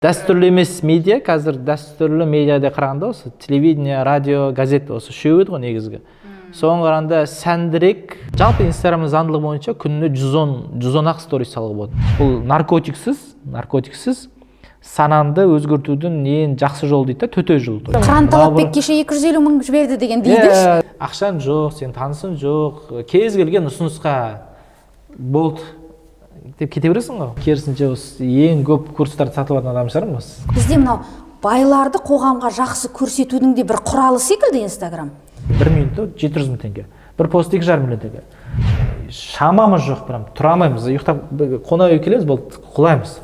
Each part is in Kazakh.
Дәстүрлі емес медиа, қазір дәстүрлі медиада қарағанда осы телевидение, радио, газет осы үшеуі еді ғой негізгі. Соған қарағанда сәндірек. Жалпы Инстаграмның заңдылығы бойынша күніне 110-ақ сторис салуға болады. Бұл наркотиксіз сананды өзгертудің ең жақсы жолы дейді, төте жол. Қыран Талапбек кеше 250 мың жіберді деген дейді. Ақшаң жоқ, сен танысың жоқ, кез келген ұсынысқа болды деп кете бересің ғой. Керісінше осы ең көп курстарды сатып алатын адам шығармын осы. Бізде мынау байларды қоғамға жақсы көрсетудің де бір құралы секілді Инстаграм. 1 минутта 700 мың теңге. Бір пост 2,5 миллион теңге. Шамамыз жоқ, прям тұра алмаймыз. Ұйықтап қонақ үйге келеміз, болды, құлаймыз.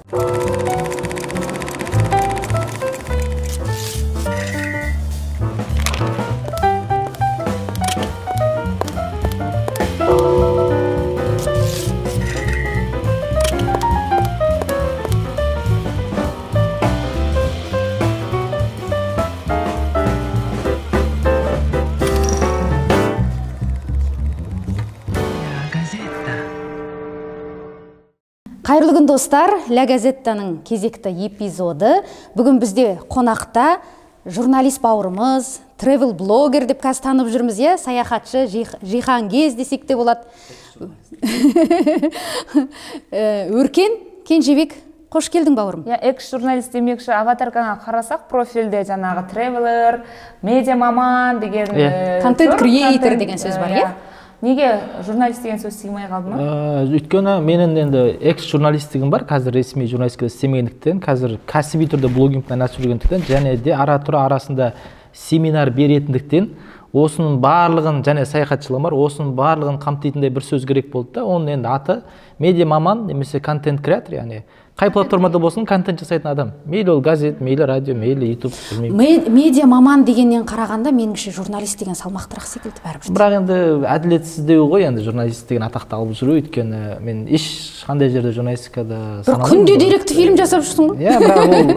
Қайырлы күн достар, Ля Газеттаның кезекті эпизоды. Бүгін бізде қонақта журналист бауырымыз, travel блогер деп қазір танып жүрміз, саяхатшы Жихан Кез десек те болады. Өркен Кенжебек, қош келдің бауырым. Экс-журналист демекші, аватаркаңа қарасақ, профильде жаңағы traveler, медиа маман деген, контент креатор деген сөз бар, Неге журналист деген сөз сыймай қалды ма? Өйткені менің енді экс-журналистігім бар, қазір ресми журналистика істемегендіктен, қазір кәсіби түрде блогингпен айналысып жүргендіктен, және де ара-тұра арасында семинар беретіндіктен, осының барлығын, және саяхатшылығым бар, осының барлығын қамтитындай бір сөз керек болды да, оның енді аты медиа маман немесе контент креатор, яғни қай платформада болсын контент жасайтын адам. Мейлі ол газет, мейлі радио, мейлі YouTube, білмеймін. Медиа маман дегеннен қарағанда меніңше журналист деген салмақтырақ секілді бәрібір. Бірақ енді әділетсіздеу ғой, енді журналист деген атақты алып жүру, өйткені мен ешқандай жерде журналистикада бір күнде деректі фильм жасап жүрсің ғой? Бірақ ол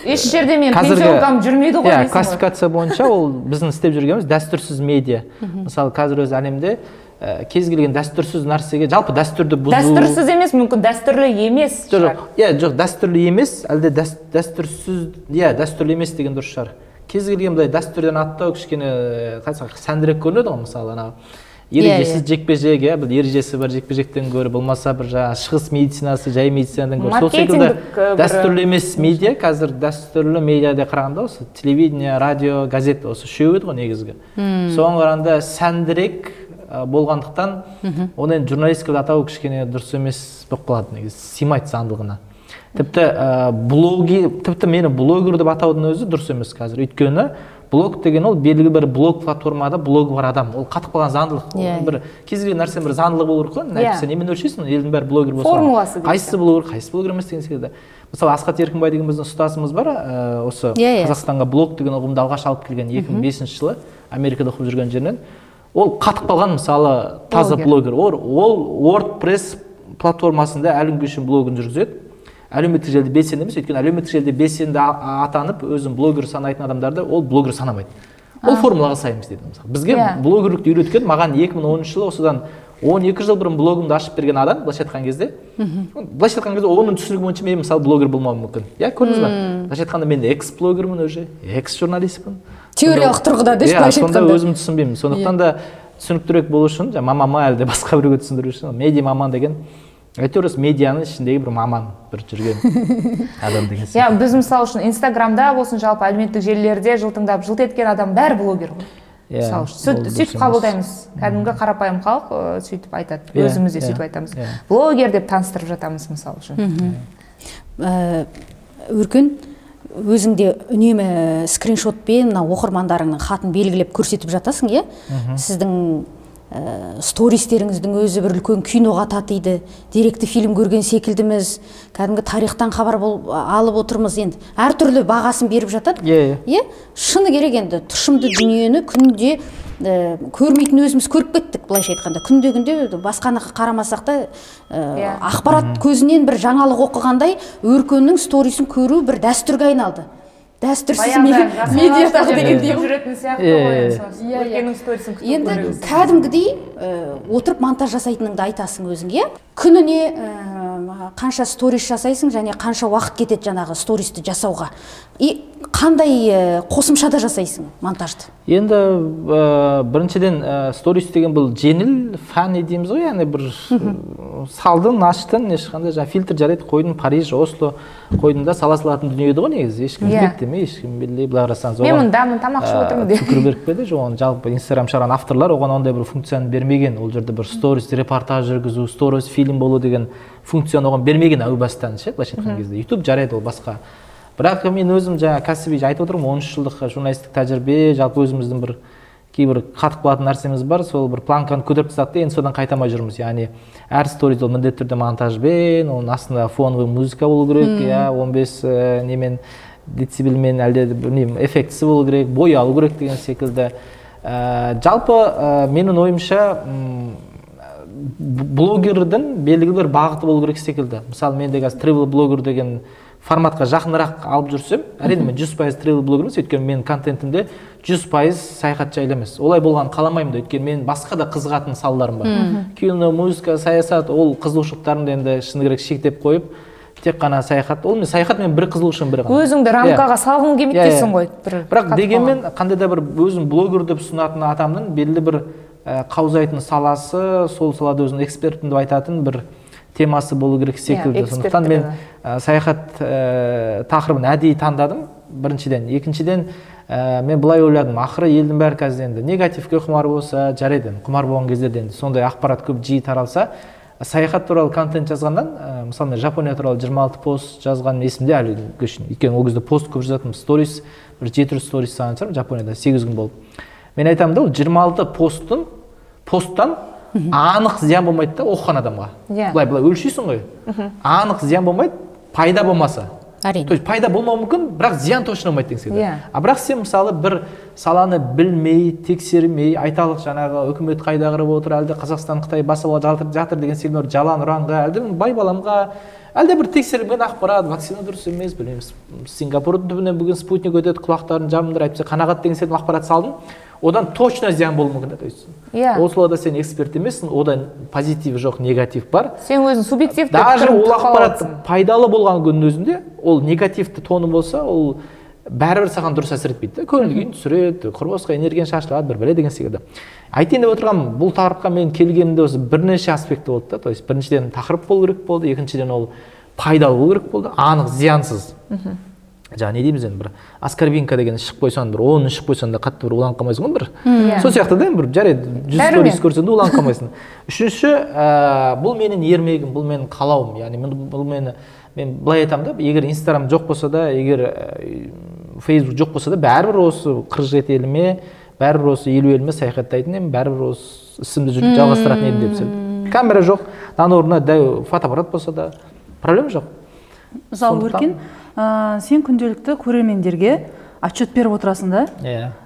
еш жерде мен пенсионкам жүрмейді ғой. Классификация бойынша ол біздің істеп жүргеніміз дәстүрсіз медиа. Мысалы, қазір өз әлемде кез келген дәстүрсіз нәрсеге, жалпы дәстүрді бұзу. Дәстүрсіз емес, мүмкін дәстүрлі емес. Жоқ, дәстүрлі емес, әлде дәстүрсіз, дәстүрлі емес деген дұрыс шығар. Кез келген бұлай дәстүрден аттау кішкене сәндірек көрінеді ғой, мысалы, ережесіз жекпе-жек, бір ережесі бар жекпе-жектен гөрі, болмаса бір шығыс медицинасы, жай медицинадан гөрі. Сол секілді дәстүрлі емес медиа, қазір дәстүрлі медиада қарағанда осы телевидение, радио, газет осы үшеуі еді ғой негізгі. Соған қарағанда сәндірек болғандықтан, оны журналистикада атау кішкене дұрыс емес болып қалады, негізі сыймайды заңдылығына. Тіпті мені блогер деп атаудың өзі дұрыс емес қазір. Өйткені блог деген ол белгілі бір блог платформада блогы бар адам. Ол қатып қалған заңдылық. Бір кез келген нәрсе бір заңдылығы болу керек қой. Нәрсе немен өлшейсің? Елдің бәрі блогер болса. Формуласы. Қайсысы болу керек, қайсысы блогер емес деген секілді. Мысалы, Асхат Еркінбай деген біздің ұстазымыз бар, осы Қазақстанға блог деген ұғымды алғаш алып келген 2005 жылы Америкада оқып жүрген жерінен. Ол қатып қалған, мысалы, таза блогер. Ол WordPress платформасында әлі күнге шейін блогын жүргізеді. Әлеуметтік желіде белсенді емес, өйткені әлеуметтік желіде белсенді атанып, өзін блогер санайтын адамдарды ол блогер санамайды. Ол формулаға саймыз дейді. Бізге блогерлікті үйреткен, маған 2010 жылы осыдан 12 жыл бұрын блогымды ашып берген адам, былайша айтқан кезде, оның түсінігі бойынша мен мысалы блогер болмауым мүмкін. Көрдіңіз ба? Былайша айтқанда мен экс-блогермін уже, экс-журналистпін. Теориялық тұрғыда деш былайша айтқанда. Сонда өзім түсінбеймін. Сондықтан да түсініктірек болу үшін, мамама әлде басқа біреуге түсіндіру үшін, медиа маман деген әйтеуір медианың ішіндегі бір маман, бір жүрген адам деген сияқты. Біз мысалы үшін Инстаграмда болсын, жалпы әлеуметтік желілерде жылтыңдап жылт еткен адам бәрі блогер ғой. Сөйтіп қабылдаймыз. Кәдімгі қарапайым халық сөйтіп айтады. Өзіміз де сөйтіп айтамыз. Блогер деп таныстырып жатамыз мысалы үшін. Өркен, өзіңде үнемі скриншотпен оқырмандарыңның хатын белгілеп көрсетіп жатасың, сіздің стористеріңіздің өзі бір үлкен киноға татиды, деректі фильм көрген секілдіміз, кәдімгі тарихтан хабар алып отырмыз, енді әртүрлі бағасын беріп жатады. Шыны керек, енді тұшымды дүниені күнде көрмейтін өзіміз көріп кеттік, былайша айтқанда. Күнде басқаны қарамасақ та ақпарат көзінен бір жаңалық оқығандай Өркеннің сторисін көру бір дәстүрге айналды. дәстүрсіз медиадағы дегендей жүретін сияқты ғой өзгенің сторисін күтіп енді кәдімгідей отырып монтаж жасайтыныңды айтасың өзің, иә? Күніне қанша сторис жасайсың және қанша уақыт кетеді жаңағы стористі жасауға? И қандай қосымшада жасайсың монтажды? Енді біріншіден сторис деген бұл жеңіл фәни дейміз ғой, яғни бір салдың, аштың, ешқандай фильтр жарайды, қойдың Париж, Осло қойдың да сала салатын дүние еді ғой негізі, ешкім білмейді, ешкім білмейді, былай қарасаңыз. Мен мұндамын, тамақ ішіп отырмын деп. Цукерберг пе жоқ, оны жалпы Инстаграм шығарған авторлар оған ондай бір функцияны бермеген. Ол жерде бір сторис репортаж жүргізу, сторис фильм болу деген функцияны оған бермеген әу бастан ше, былайша айтқан кезде. YouTube жарайды, ол басқа. Бірақ мен өзім жаңа кәсіби айтып отырмын, 13 жылдық журналистік тәжірибе, жалпы өзіміздің бір кейбір қатып қалатын нәрсеміз бар, сол бір планканы көтеріп тастады, енді содан қайтамай жүрміз. Яғни әр сторис ол міндетті түрде монтажбен, оның астында фоновый музыка болу керек, 15 немен децибелмен әлде білмеймін, эффектісі болу керек, боялу керек деген секілді. Жалпы менің ойымша блогердің белгілі бір бағыты болу керек секілді. Мысалы менде қазір travel блогер деген форматқа жақынырақ алып жүрсем, әрине мен 100% travel блогер емес, өйткені менің контентімде 100% саяхат жайлы емес. Олай болғанын қаламаймын да, өйткені мен басқа да қызығатын салаларым бар. Кино, музыка, саясат, ол қызығушылықтарымды енді шыны керек шектеп қойып, тек қана саяхат. Ол мен саяхат мен бір қызығушылығым бір ғана. Өзіңді рамкаға салғың келмейді дейсің ғой. Бірақ дегенмен қандай да бір өзім блогер деп ұсынатын адамның белгілі бір қаузайтын саласы, сол салада өзінің экспертім деп айтатын бір темасы болу керек секілді. Сондықтан мен саяхат тақырыбын әдейі таңдадым, біріншіден. Екіншіден, мен былай ойладым, ақыры елдің бәрі қазір енді негативке құмар болса, жарайды, құмар болған кездерде енді сондай ақпарат көп жиі таралса, саяхат туралы контент жазғаннан, мысалы мен Жапония туралы 26 пост жазған есімде әлі үшін. Өйткені ол кезде пост көп жазатынмын, сторис, бір 700 сторис салған шығармын Жапонияда 8 күн болып. Мен айтамын да, ол 26 посттан анық зиян болмайды да оқыған адамға. Былай өлшейсің ғой. Анық зиян болмайды, пайда болмаса. Әрине. То есть пайда болмауы мүмкін, бірақ зиян точно болмайды деген секілді. Бірақ сен мысалы бір саланы білмей, тексермей, айталық жаңағы үкімет қайда қарап отыр, әлде Қазақстан Қытай басып жатыр деген секілді жалаң ұранға, әлде бай баламға, әлде бір тексерілген ақпарат, вакцина дұрыс емес, білеміз, Сингапурдың түбінен бүгін спутник өтеді, құлақтарын жабыңдар, әйтпесе қанағат деген секілді ақпарат салдың, одан точно зиян болуы мүмкін. То есть ол салада сен эксперт емессің, одан позитив жоқ, негатив бар. Сен өзің субъективті даже ол ақпарат пайдалы болған күннің өзінде, ол негативті тоны болса, ол бәрібір саған дұрыс әсер етпейді. Көңіл күйін түсіреді, құрбосқа энергияң шашылады, бір бәле деген секілді. Айтайын деп отырған бұл тақырыпқа мен келгенімде осы бірнеше аспекті болды да. То есть біріншіден тақырып болу керек болды, екіншіден ол пайдалы болу керек болды, анық зиянсыз. Жаңа не дейміз енді, бір оскорбинка деген шығып қойсан, бір 10 шығып қойсан да қатты бір уланып қалмайсың ғой, бір. Сол сияқты да, бір жарайды, 100 сторис көрсең де уланып қалмайсың. Үшінші, бұл менің ермегім, бұл менің қалауым. Яғни бұл мен былай айтамын да, егер Инстаграм жоқ болса да, егер Facebook жоқ болса да, бәрібір осы 47 еліме, бәрібір осы 50 еліме саяхаттайтын едім, бәрібір осы ісімді жалғастыратын едім деп. Камера жоқ, наның орнына фотоаппарат болса да, проблема жоқ. Мысалы Өркен, сен күнделікті көрермендерге отчет беріп отырасың да?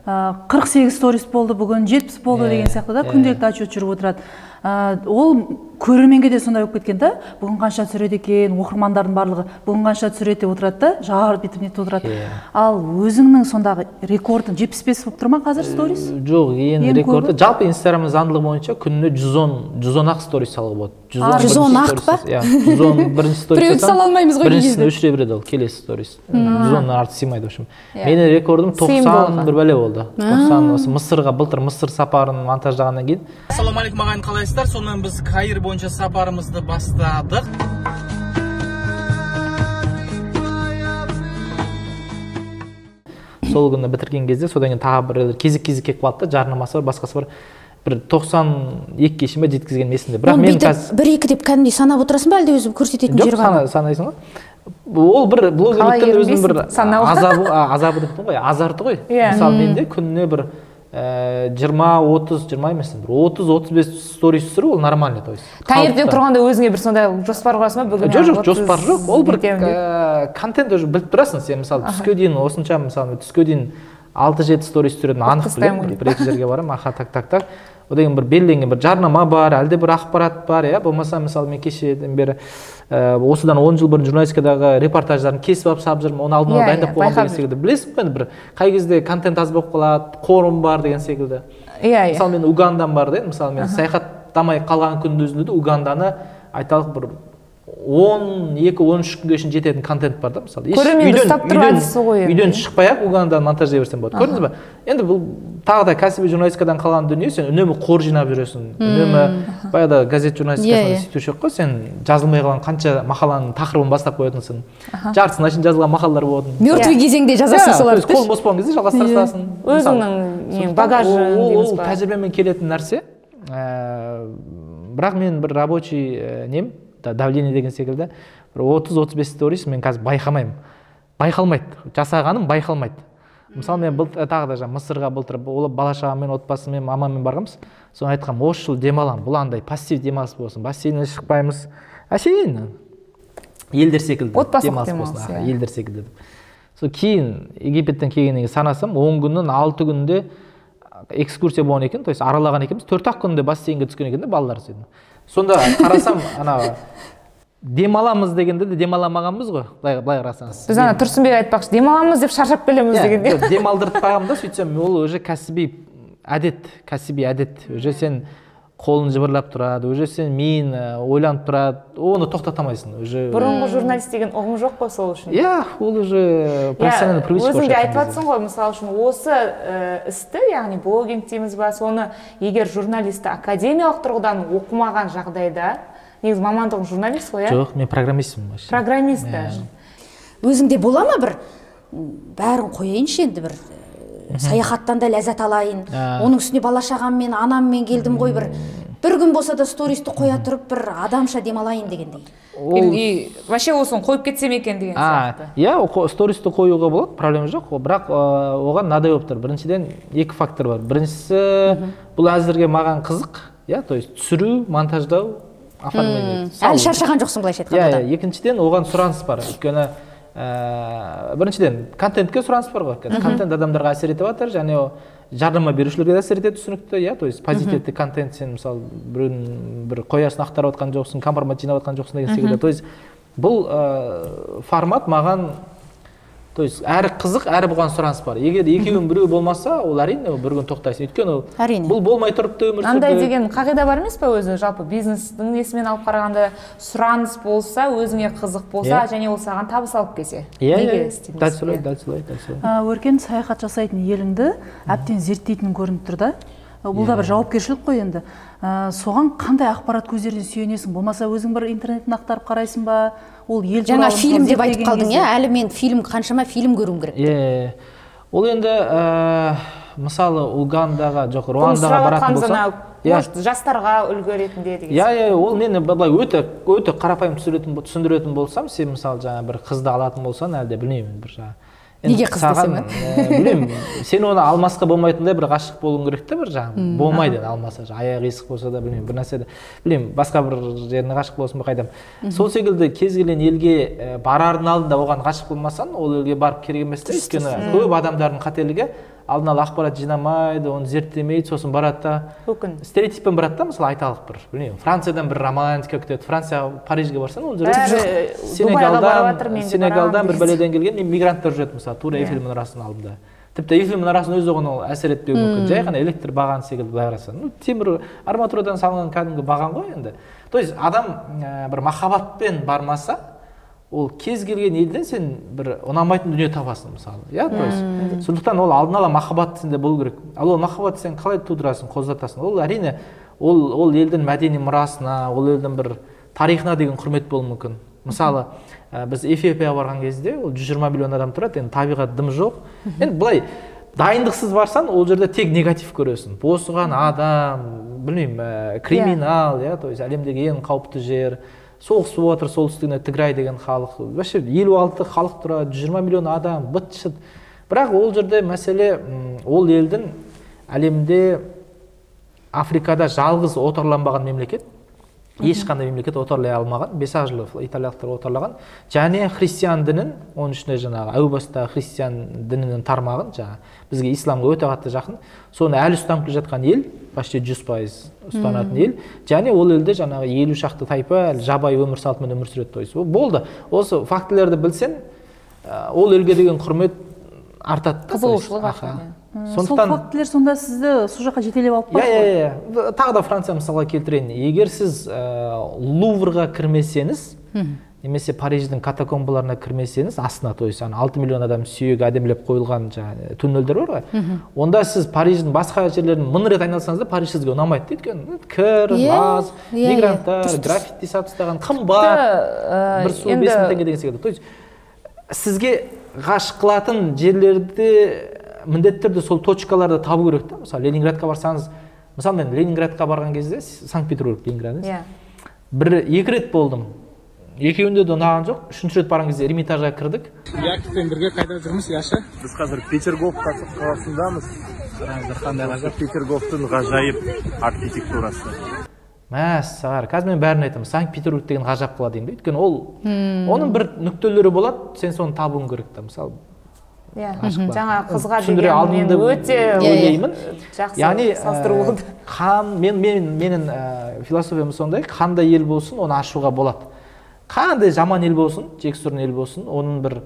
48 сторис болды бүгін, 70 болды деген сияқты да, күнделікті отчет жүріп отырады. Ол көрерменге де сондай болып кеткен да, бүгін қанша түсіреді екен, оқырмандардың барлығы бүгін қанша түсіреді деп отырады да, жағарып бітіп нетіп отырады. Ал өзіңнің сондағы рекордың 75 болып тұр ма қазір сторис? Жоқ, ең рекорды. Жалпы Инстаграмның заңдылығы бойынша күніне 110 ақ сторис салуға болады. 110 ақ па? 110 бірінші сторис. Біреуді сала алмаймыз ғой. Біріншісіне 3 береді ол, келесі сторис. 110-нан арты сыймайды, в общем. Менің рекордым 90 бір бәле болды. 90 осы Мысырға, былтыр Мысыр сапарын монтаждағаннан кейін. Ассалаумағалейкум ағайын, қалайсыздар? Сонымен біз Каир бойынша сапарымызды бастадық. Сол күні бітірген кезде, содан кейін тағы бір кезек-кезек келіп қалды да, жарнамасы бар, басқасы бар. Бір 92-ге шейін жеткізген месінде. Бірақ мен қазір 1-2 деп кәдімгідей санап отырасың ба, әлде өзі көрсететін жер бар ма? Жоқ, санайсың ғой. Ол бір блогерліктің өзінің бір азабы деп ғой, азарты ғой. Мысалы менде күніне бір 20-30, 20 емес, 30-35 сторис түсіру ол нормально, то есть. Таңертең тұрғанда өзіңе бір сондай жоспар құрасың ба бүгін? Жоқ, жоспар жоқ. Ол бір контент уже біліп тұрасың. Сен мысалы түске дейін осынша, мысалы түске дейін 6-7 сторис түсіретінін анық білемін. Бір-екі жерге барамын, аха, так. О деген бір белгіленген бір жарнама бар, әлде бір ақпарат бар, иә. Болмаса мысалы мен кешеден бері осыдан 10 жыл бұрын журналистикадағы репортаждарын кесіп алып салып жүрмін, оны алдын ала дайындап қойған деген секілді. Білесің бе, бір қай кезде контент аз болып қалады, қорым бар деген секілді. Мысалы мен Угандан бар дейін, мысалы мен саяхаттамай қалған күннің өзінде де Уганданы айталық бір 12-13 күнге шейін жететін контент бар да, мысалы. Көрерменді ұстап тұру әдісі ғой. Үйден шықпай-ақ Угандадан монтаждай берсем болады. Көрдіңіз бе? Енді бұл тағы да кәсіби журналистикадан қалған дүние, сен үнемі қор жинап жүресің. Үнемі баяғыда газет журналистикасында сөйтуші жоқ қой, сен жазылмай қалған қанша мақаланың тақырыбын бастап қоятынсың. Жартысына шейін жазылған мақалалар болады. Мертвый кезеңде жазасың соларды. Қолың бос болған кезде жалғастыра саласың. Өзіңнің багажың дейміз ба? Тәжірибемен келетін нәрсе. Бірақ мен бір рабочий нем, давление деген секілді, бір 30-35 сторис мен қазір байқамаймын. Байқалмайды. Жасағаным байқалмайды. Мысалы мен тағы да Мысырға былтыр бала-шағаммен, отбасымен, мамаммен барғанбыз. Соны айтқам, осы жыл демаламын. Бұл андай пассив демалыс болсын. Бассейннен шықпаймыз. Әшейін елдер секілді демалыс болсын. Елдер секілді. Сол кейін Египеттен келгеннен санасам, 10 күннің 6 күнде экскурсия болған екен, то есть аралаған екенбіз. 4-ақ күнде бассейнге түскен екен де балалар сөйтіп. Сонда қарасам, демаламыз дегенде де демаламағанбыз ғой, былай қарасаңыз. Біз Тұрсынбек айтпақшы, демаламыз деп шаршап келеміз дегенде. Демалдыртпағым да, сөйтсем, ол уже кәсіби әдет. Уже сен қолын жыбырлап тұрады, уже сен миын ойланып тұрады, оны тоқтатамайсың. Бұрынғы журналист деген ұғым жоқ қой сол үшін? Ол уже профессиональный привычка. Өзің де айтып жатсың ғой, мысалы үшін, осы істі, яғни блогинг дейміз ба, соны егер журналисті академиялық тұрғыдан оқымаған жағдайда, негізі мамандығың журналист қой, Жоқ, мен программистпін. Программист. Өзіңде бола ма бір, бәрін қояйыншы енді бір, саяхаттан да ләззат алайын, оның үстіне бала-шағаммен, анаммен келдім ғой, бір күн болса да стористі қоя тұрып, бір адамша демалайын дегендей. Вообще осыны қойып кетсем екен деген сияқты. Стористі қоюға болады, проблема жоқ, бірақ оған мынадай болып тұр. Біріншіден екі фактор бар. Біріншісі, бұл әзірге маған қызық, то есть түсіру, монтаждау, әлі шаршаған жоқсың былайша айтқанда. Екіншіден оған сұраныс бар. Өйткені біріншіден контентке сұраныс бар ғой. Контент адамдарға әсер етіп жатыр, және жарнама берушілерге әсер етеді, түсінікті, то есть позитивті контент, сен мысалы бір қоясын ақтарып отқан жоқсың, компромат жинап отқан жоқсың деген секілді. То есть бұл формат маған, то есть әрі қызық, әрі бұған сұраныс бар. Егер екеуінің біреу болмаса, ол әрине бір күн тоқтайсың. Өйткені бұл болмай тұрыпты өмір сүрді. Андай деген қағида бар емес пе өзі? Жалпы бизнестің несімен алып қарағанда сұраныс болса, өзіңе қызық болса, және ол саған табыс алып келсе. Неге істемейсің? Дәл солай. Өркен, саяхат жасайтын еліңді әбден зерттейтін көрініп тұр да. Бұл да бір жауапкершілік қой енді. Соған қандай ақпарат көздерден сүйенесің? Болмаса өзің бір интернеттен ақтарып қарайсың ба? Ол ел жаңа фильм деп айтып қалдың, әлі мен қаншама фильм көруім керек. Ол енді мысалы Угандаға, жоқ, Руандаға баратын болсам, жастарға үлгі ретінде деген. Ол мені былай өте қарапайым түсіндіретін болсам, сен мысалы жаңа бір қызды алатын болсаң, әлде білмеймін бір жаңа. Неге қыз десем? Білемін, сен оны алмасқа болмайтындай бір ғашық болуың керек те, бір жаңа болмайды алмаса, аяғы есік болса да білмеймін, бір нәрсе де білемін, басқа бір жеріне ғашық болсын ба қайдам. Сол секілді кез келген елге барардың алдында оған ғашық болмасаң, ол елге барып керек емес те, өйткені көп адамдардың қателігі алдын ала ақпарат жинамайды, оны зерттемейді, сосын барады да стереотиппен барады да, мысалы айталық бір, білмеймін, Франциядан бір романтика күтеді, Франция, Парижге барсаң, ол жерде Сенегалдан бір бәледен келген мигранттар жүреді, мысалы, тура Эйфель мұнарасының алдында. Тіпті Эйфель мұнарасының өзі оған әсер етпеуі мүмкін, жай ғана электр баған секілді былай қарасаң. Темір арматурадан салынған кәдімгі баған ғой енді. То есть адам бір махаббатпен бармаса, ол кез келген елден сен бір ұнамайтын дүние табасың мысалы. То есть сондықтан ол алдын ала махаббат сенде болу керек. Ал ол махаббат сен қалай тудырасың, қоздатасың? Ол әрине ол елдің мәдени мұрасына, ол елдің бір тарихына деген құрмет болуы мүмкін. Мысалы, біз Эфиопияға барған кезде ол 120 миллион адам тұрады, енді табиғат дым жоқ. Енді былай дайындықсыз барсан, ол жерде тек негатив көресің. Босыған адам, білмеймін, криминал, то есть әлемдегі ең қауіпті жер. Соғыс болып жатыр, солтүстігінде Тиграй деген халық. Вообще 56 халық тұрады, 120 миллион адам, быт-шыт. Бірақ ол жерде мәселе, ол елдің әлемде Африкада жалғыз отарланбаған мемлекет. ешқандай мемлекет отарлай алмаған, 5 жыл италиялықтар отарлаған. Және христиан дінін, оның ішінде жаңағы әу баста христиан дінінің тармағын, бізге исламға өте қатты жақын, соны әлі ұстанып келе жатқан ел, почти 100% ұстанатын ел. Және ол елде жаңағы 50 шақты тайпа жабайы өмір салтымен өмір сүреді. Болды. Осы фактілерді білсең, ол елге деген құрмет артады. Қызығушылық артады. Сол фактілер сонда сізді сол жаққа жетелеп алып барады? Тағы да Франция мысалға келтірейін. Егер сіз Луврға кірмесеңіз, немесе Париждің катакомбаларына кірмесеңіз, астына, то есть 6 миллион адам сүйегі әдемілеп қойылған туннельдер бар ғой, онда сіз Париждің басқа жерлерін 1000 рет айналсаңыз да, Париж сізге ұнамайды дейді. Кір, лаз, мигранттар, граффити сатып тастаған, қымбат, бір су 5000 теңге деген секілді. То есть сізге ғашық қылатын жерлерде міндетті түрде сол точкаларды табу керек та. Мысалы Ленинградқа барсаңыз, мысалы мен Ленинградқа барған кезде, Санкт-Петербург, Ленинград, екі рет болдым. Екеуінде де ұнаған жоқ. Үшінші рет барған кезде Эрмитажға кірдік. Яківпен бірге қайда жүрміз, Яша? Біз қазір Петергоф қаласындамыз. Қандай ғажап Петергофтың ғажайып архитектурасы. Мәссаған, қазір мен бәрін айтамын, Санкт-Петербург деген ғажап қала деймін. Өйткені оның бір нүктелері болады, сен соны табуың керек та. Мысалы жаңа қызға деген мен өте жақсы салыстыру болды. Менің философиям сондай, қандай ел болсын, оны ашуға болады. Қандай жаман ел болсын, жексұрын ел болсын, оның бір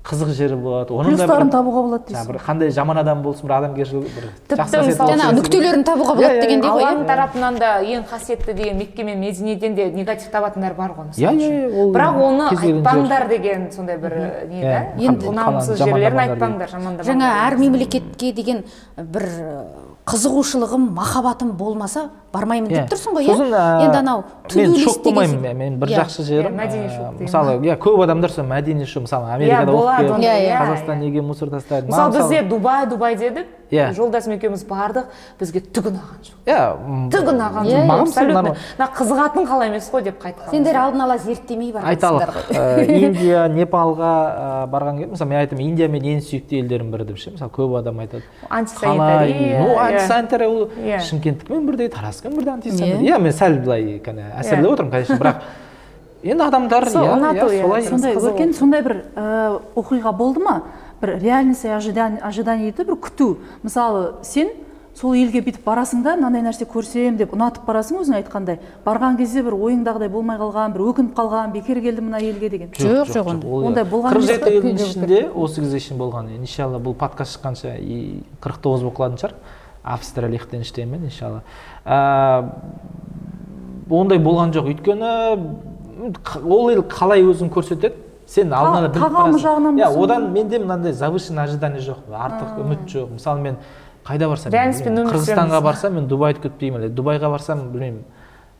қызық жері болады. Плюстарын табуға болады дейсің. Қандай жаман адам болсын, бір адамгершілік, бір жақсы нүктелерін табуға болады дегендей ғой. Алланың тарапынан да ең қасиетті деген Мекке мен Мединеден де негатив табатындар бар ғой. Бірақ оны айтпаңдар деген сондай бір не да? Ұнамсыз жерлерін айтпаңдар, жамандамаңдар. Жаңа әр мемлекетке деген бір қызығушылығым, махаббатым болмаса бармаймын деп тұрсың ғой, енді анау мен шок болмаймын, мен бір жақсы жерім, мысалы көп адамдар сол мәдени шоу, мысалы Америкада оқып келіп, Қазақстан неге мусор тастайды. Мысалы бізде Дубай дедік, жолдасым екеуміз бардық, бізге түк ұнаған жоқ. Түк ұнаған жоқ, абсолютно. Қызығатын қала емес қой деп қайтқан. Сендер алдын ала зерттемей барғансыңдар ғой. Айталық, Индия, Непалға барған кезде, мысалы мен айтамын, Индия мен ең сүйікті елдерім бірі деп ше, мысалы көп адам айтады. Антисанитария ол Шымкенттікмен бірдей, Тараспен бірдей антисанитария. Мен сәл былай әсерлеп отырмын, конечно, бірақ енді адамдар солай. Сондай бір оқиға болды ма? Бір реальность ожидание еді, бір күту. Мысалы, сен сол елге бүйтіп барасың да, мынандай нәрсе көрсем деп ұнатып барасың, өзің айтқандай. Барған кезде бір ойыңдағыдай болмай қалған, бір өкініп қалған, бекер келдім мына елге деген. Жоқ, ондай болған емес. 47 елдің ішінде осы кезде үшін болған. Иншалла бұл подкаст шыққанша 49 болып қалатын шығар. Австрия, Лихтенштейнмен, иншалла. Ондай болған жоқ. Өйткені ол ел қалай өзін көрсетеді, сен алдына да біліп барасың. Одан менде мынандай завышенный ожидание жоқ, артық үміт жоқ. Мысалы мен қайда барсам, Қырғызстанға барсам, мен Дубайды күтпеймін, Дубайға барсам, білмеймін,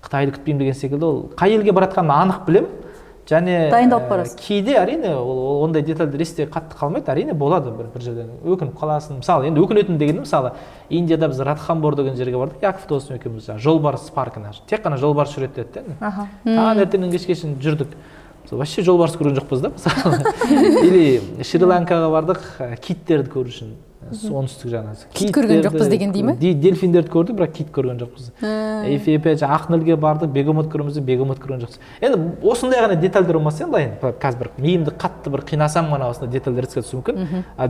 Қытайды күтпеймін деген секілді. Ол қай елге баратқанын анық білем. Және дайындалып барасың. Кейде әрине ондай детальдер есте қатты қалмайды, әрине болады бір жерден өкініп қаласың. Мысалы, енді өкінетін дегенім, мысалы, Индияда біз Радхамбор деген жерге бардық, Яков досым екеуміз жолбарыс паркына. Тек қана жолбарыс жүреді деді. Таң ертеңнен кешке шейін жүрдік. Вообще жолбарыс көрген жоқпыз да, мысалы. Или Шри-Ланкаға бардық, киттерді көру үшін. Оңтүстік жағынан. Кит көрген жоқпыз деген дей ме? Дельфиндерді көрдік, бірақ кит көрген жоқпыз. Эфиопия, Ақнілге бардық, бегемот көрміз, бегемот көрген жоқпыз. Енді осындай ғана детальдер болмаса, енді қазір бір миымды қатты бір қинасам ғана осындай детальдер түсу мүмкін.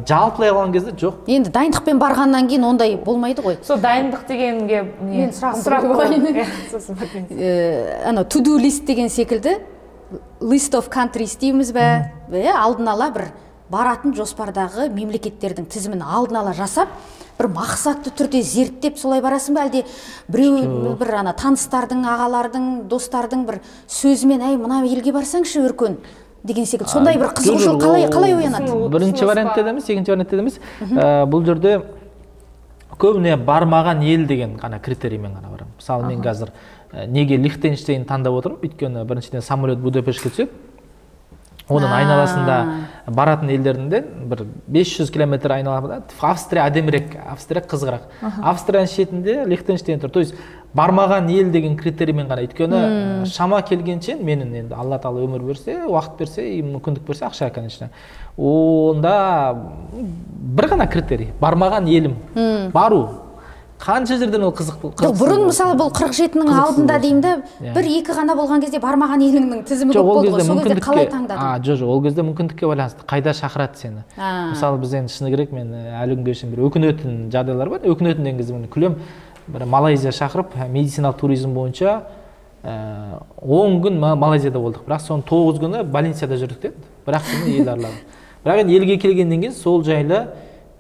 Жалпылай алған кезде жоқ. Енді дайындықпен барғаннан кейін ондай болмайды ғой. Сол дайындық дегенге мен сұрақ қойайын. Анау to do list деген секілді list of countries дейміз бе? Алдын ала бір баратын жоспардағы мемлекеттердің тізімін алдын ала жасап, бір мақсатты түрде зерттеп солай барасың ба, әлде біреу бір таныстардың, ағалардың, достардың бір сөзімен, әй, мына елге барсаңшы өркен деген секілді, сондай бір қызығушылық қалай оянады? Бірінші вариантта емес, екінші вариантта емес. Бұл жерде көбіне бармаған ел деген ғана критериймен ғана барамын. Мысалы, мен қазір неге Лихтенштейн таңдап отырмын? Өйткені біріншіден самолет Будапештке түседі. Оның айналасында баратын елдерінде бір 500 километр айналасында Австрия әдемірек, Австрия қызығырақ. Австрияның шетінде Лихтенштейн тұр. То есть бармаған ел деген критериймен ғана. Өйткені шама келгенше менің енді Алла Тағала өмір берсе, уақыт берсе, мүмкіндік берсе, ақша, конечно. Онда бір ғана критерий. Бармаған елім. Бару. қанша жерден ол қызық бұрын мысалы бұл 47-нің алдында деймін да, бір екі ғана болған кезде бармаған еліңнің тізімі көп болды ғой, сол кезде қалай таңдадың? Жоқ, ол кезде мүмкіндікке байланысты қайда шақырады сені. Мысалы біз енді шыны керек, мен әлі күнге шейін бір өкінетін жағдайлар бар. Өкінетін деген кезде күлем, бір Малайзия шақырып медициналық туризм бойынша 10 күн Малайзияда болдық, бірақ соның 9 күні больницада жүрдік деді, бірақ күні ел араладық. Бірақ енді елге келгеннен кейін сол жайлы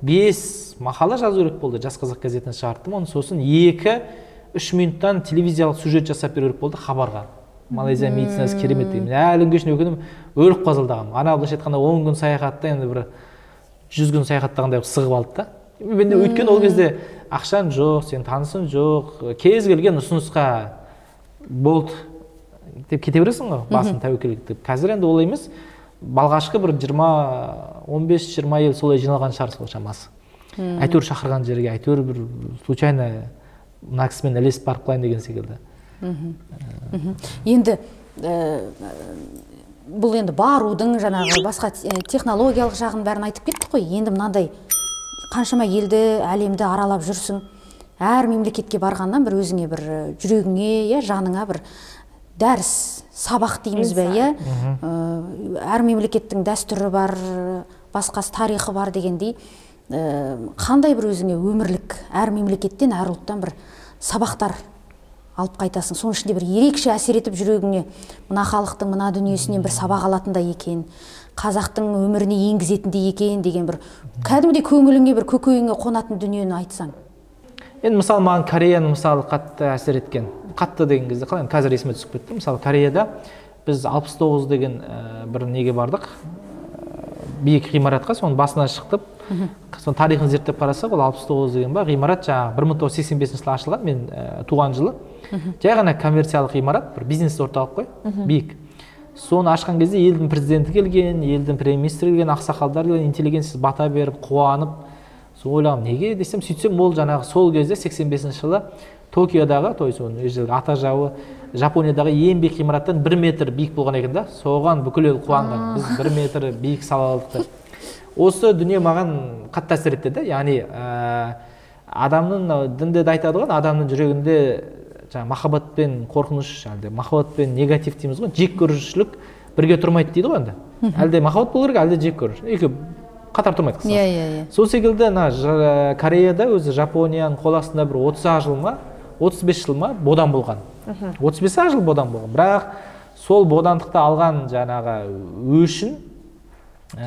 5 мақала жазу керек болды, Жас Қазақ газетіне шығарттым оны, сосын 2-3 минуттан телевизиялық сюжет жасап беру керек болды хабарға. Малайзия медицинасы керемет деген. Әлі күнге шейін өкініп өліп қалдым. Ана былайша айтқанда 10 күн саяхатта енді бір 100 күн саяхаттағандай сығып алды да. Мен өйткені ол кезде ақшаң жоқ, сен танысың жоқ, кез келген ұсынысқа болды деп кете бересің ғой, басын тәуекел деп. Қазір енді олай емес. Балғашқы бір 15-20 ел солай жиналған шығар сол шамасы. Әйтеуір шақырған жерге, әйтеуір бір случайно мына кісімен ілесіп барып қалайын деген секілді. Енді бұл енді барудың жаңағы басқа технологиялық жағын бәрін айтып кеттік қой. Енді мынандай қаншама елді, әлемді аралап жүрсің. Әр мемлекетке барғаннан бір өзіңе бір жүрегіңе, жаныңа бір дәріс, сабақ дейміз бе, әр мемлекеттің дәстүрі бар, басқасы тарихы бар дегендей, қандай бір өзіңе өмірлік әр мемлекеттен, әр ұлттан бір сабақтар алып қайтасың. Соның ішінде бір ерекше әсер етіп жүрегіңе мына халықтың мына дүниесінен бір сабақ алатындай екен, қазақтың өміріне енгізетіндей екен деген бір кәдімгідей көңіліңе бір көкейіңе қонатын дүниені айтсаң. Енді мысалы маған Кореяның мысалы қатты әсер еткен. Қатты деген кезде қалай, қазір есіме түсіп кетті. Мысалы Кореяда біз 69 деген бір неге бардық, биік ғимаратқа, соның басына шықтып, соның тарихын зерттеп қарасақ, ол 69 деген ба ғимарат жаңағы 1985 жылы ашылған, мен туған жылы. Жай ғана коммерциялық ғимарат, бір бизнес орталық қой, биік. Соны ашқан кезде елдің президенті келген, елдің премьер-министрі келген, ақсақалдар келген, интеллигенция бата беріп, қуанып, сол ойлағам, неге десем, сөйтсем, ол жаңағы сол кезде 85 жылы Токиодағы, то есть оның ата жауы Жапониядағы ең биік ғимараттан 1 метр биік болған екен да, соған бүкіл ел қуанған. Біз 1 метр биік сала алдық. Осы дүние маған қатты әсер етті да, яғни адамның дінде де айтады ғой, адамның жүрегінде махаббат пен қорқыныш, махаббат пен негатив дейміз ғой, жек көрушілік бірге тұрмайды дейді ғой енді. Әлде махаббат болу керек, әлде жек көріш. Екеуі қатар тұрмайды қысқасы. Сол секілді Кореяда өзі Жапонияның қол астында бір 30 жыл ма, 35 жыл ма бодан болған. 35 жыл бодан болған. Бірақ сол бодандықты алған жаңағы өшін,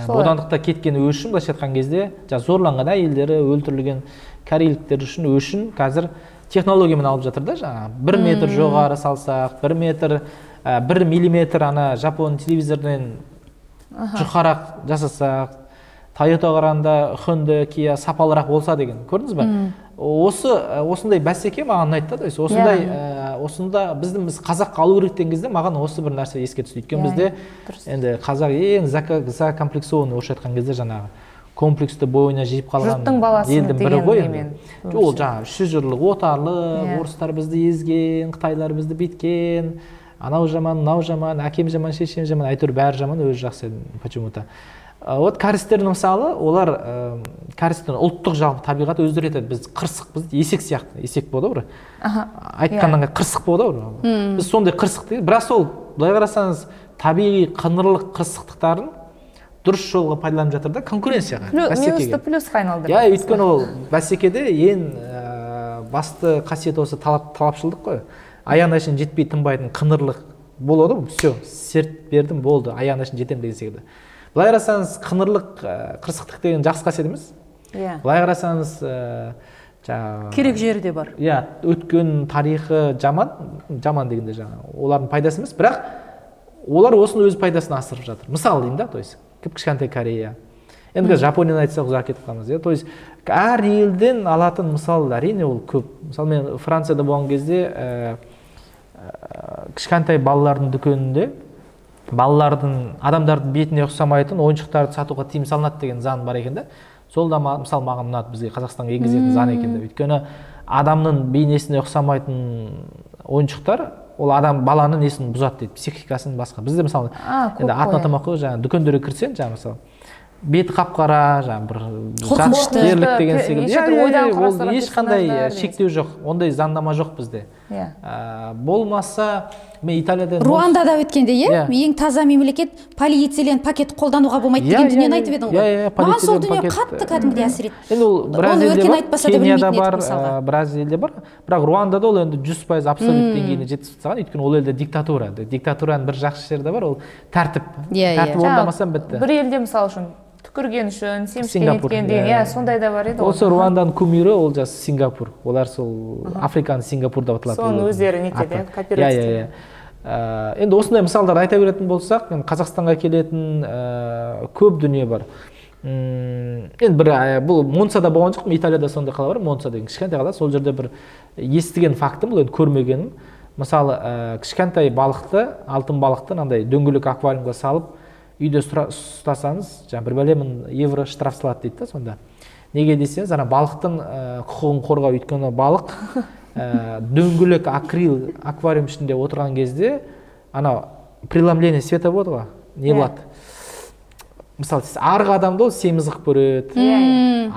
бодандықта кеткен өшін, былайша айтқан кезде зорланған әйелдері, өлтірілген корейліктер үшін өшін қазір технологиямен алып жатыр да, жаңағы 1 метр жоғары салсақ, 1 метр, 1 миллиметр ана Жапон телевизорден жұқарақ жасасақ, Toyota қарағанда Hyundai, Kia сапалырақ болса деген. Көрдіңіз бе? Осындай бәсеке маған ұнайды да. Осында біз қазаққа алу керек деген кезде маған осы бір нәрсе еске түсті. Өйткені бізде енді қазақ ең закомплексованный, орысша айтқан кезде жаңағы комплексті бойына жиып қалған елдің бірі ғой. Ол жаңағы шүжірлік, отарлы, орыстар бізді езген, қытайлар бізді биткен, анау жаман, мынау жаман, әкем жаман, шешем жаман, әйтеуір бәрі жаман, өзі жақсы почему-то. Вот кәрістердің мысалы, олар кәрістердің ұлттық жалпы табиғаты өздері етеді. Біз қырсық, біз есек сияқты, есек болды ұры. Айтқаннан қырсық болды ұры. Біз сондай қырсық дейді. Бірақ сол, былай қарасаңыз, табиғи қыңырлық қырсықтықтарын дұрыс жолға пайдаланып жатыр да, конкуренцияға. Минусты плюсқа айналдырды. Өйткені ол бәсекеде ең басты қасиеті осы талапшылдық қой. Аяғына шейін жетпей тынбайтын қыңырлық болады, все, серт бердім, болды, аяғына шейін жетем деген секілді. Былай қарасаңыз, қыңырлық, қырсықтық деген жақсы қасиет емес. Былай қарасаңыз, керек жері де бар. Өткен тарихы жаман дегенде жаңа, олардың пайдасы емес, бірақ олар осыны өз пайдасын асырып жатыр. Мысалы деймін да, то есть, кішкентай Корея. Енді Жапонияны айтсақ ұзақ кетіп қаламыз. То есть, әр елден алатын мысал әрине ол көп. Мысалы мен Францияда болған кезде кішкентай балалардың дүкенінде адамдардың бетіне ұқсамайтын ойыншықтарды сатуға тыйым салынады деген заң бар екен да. Сол да мысалы маған ұнады, бізге Қазақстанға енгізетін заң екен де. Өйткені адамның бейнесіне ұқсамайтын ойыншықтар ол баланың несін бұзады дейді, психикасын басқа. Бізде мысалы енді атын атамақ қой, жаңағы дүкендерге кірсең, жаңағы мысалы беті қап-қара, жаңағы бір қорқынышты дерлік деген секілді. Ешқандай шектеу жоқ, ондай заңнама жоқ бізде. Болмаса, мен Италиядан... Руандада өткенде, ең таза мемлекет, полиэтилен пакет қолдануға болмайды деген дүниені айтып едің ғой. Маған сол дүние қатты кәдімгідей әсер етті. Енді ол Бразилияда бар, Кенияда бар, Бразилияда бар, бірақ Руандада ол енді 100% абсолют деңгейіне жетіп тастаған, өйткені ол елде диктатура. Диктатураның бір жақсы жері бар, ол тәртіп. Тәртіп орнамасам бітті. Бір елде мысалы үшін түкірген үшін, семшкен еткен деген, сондай да бар еді. Осы Руанданың кумирі ол жас Сингапур. Олар сол Африканы Сингапур деп аталады. Соны өздері нетеді, кооператив. Енді осындай мысалдар айта беретін болсақ, Қазақстанға келетін көп дүние бар. Енді бұл Монсада болған жоқ, Италияда сондай қала бар, Монса деген кішкентай қала, сол жерде бір естіген фактым, бұл енді көрмегенім. Мысалы, кішкентай балықты, алтын балықты андай дөңгелек аквариумға салып, үйде ұстасаңыз, бір бәле евро штраф салады дейді да сонда. Неге десеңіз, балықтың құқығын қорғау, өйткені балық дөңгелек акрил аквариум ішінде отырған кезде, преломление света болады ғой, не болады? Мысалы, арғы адамды ол семіз қып көреді.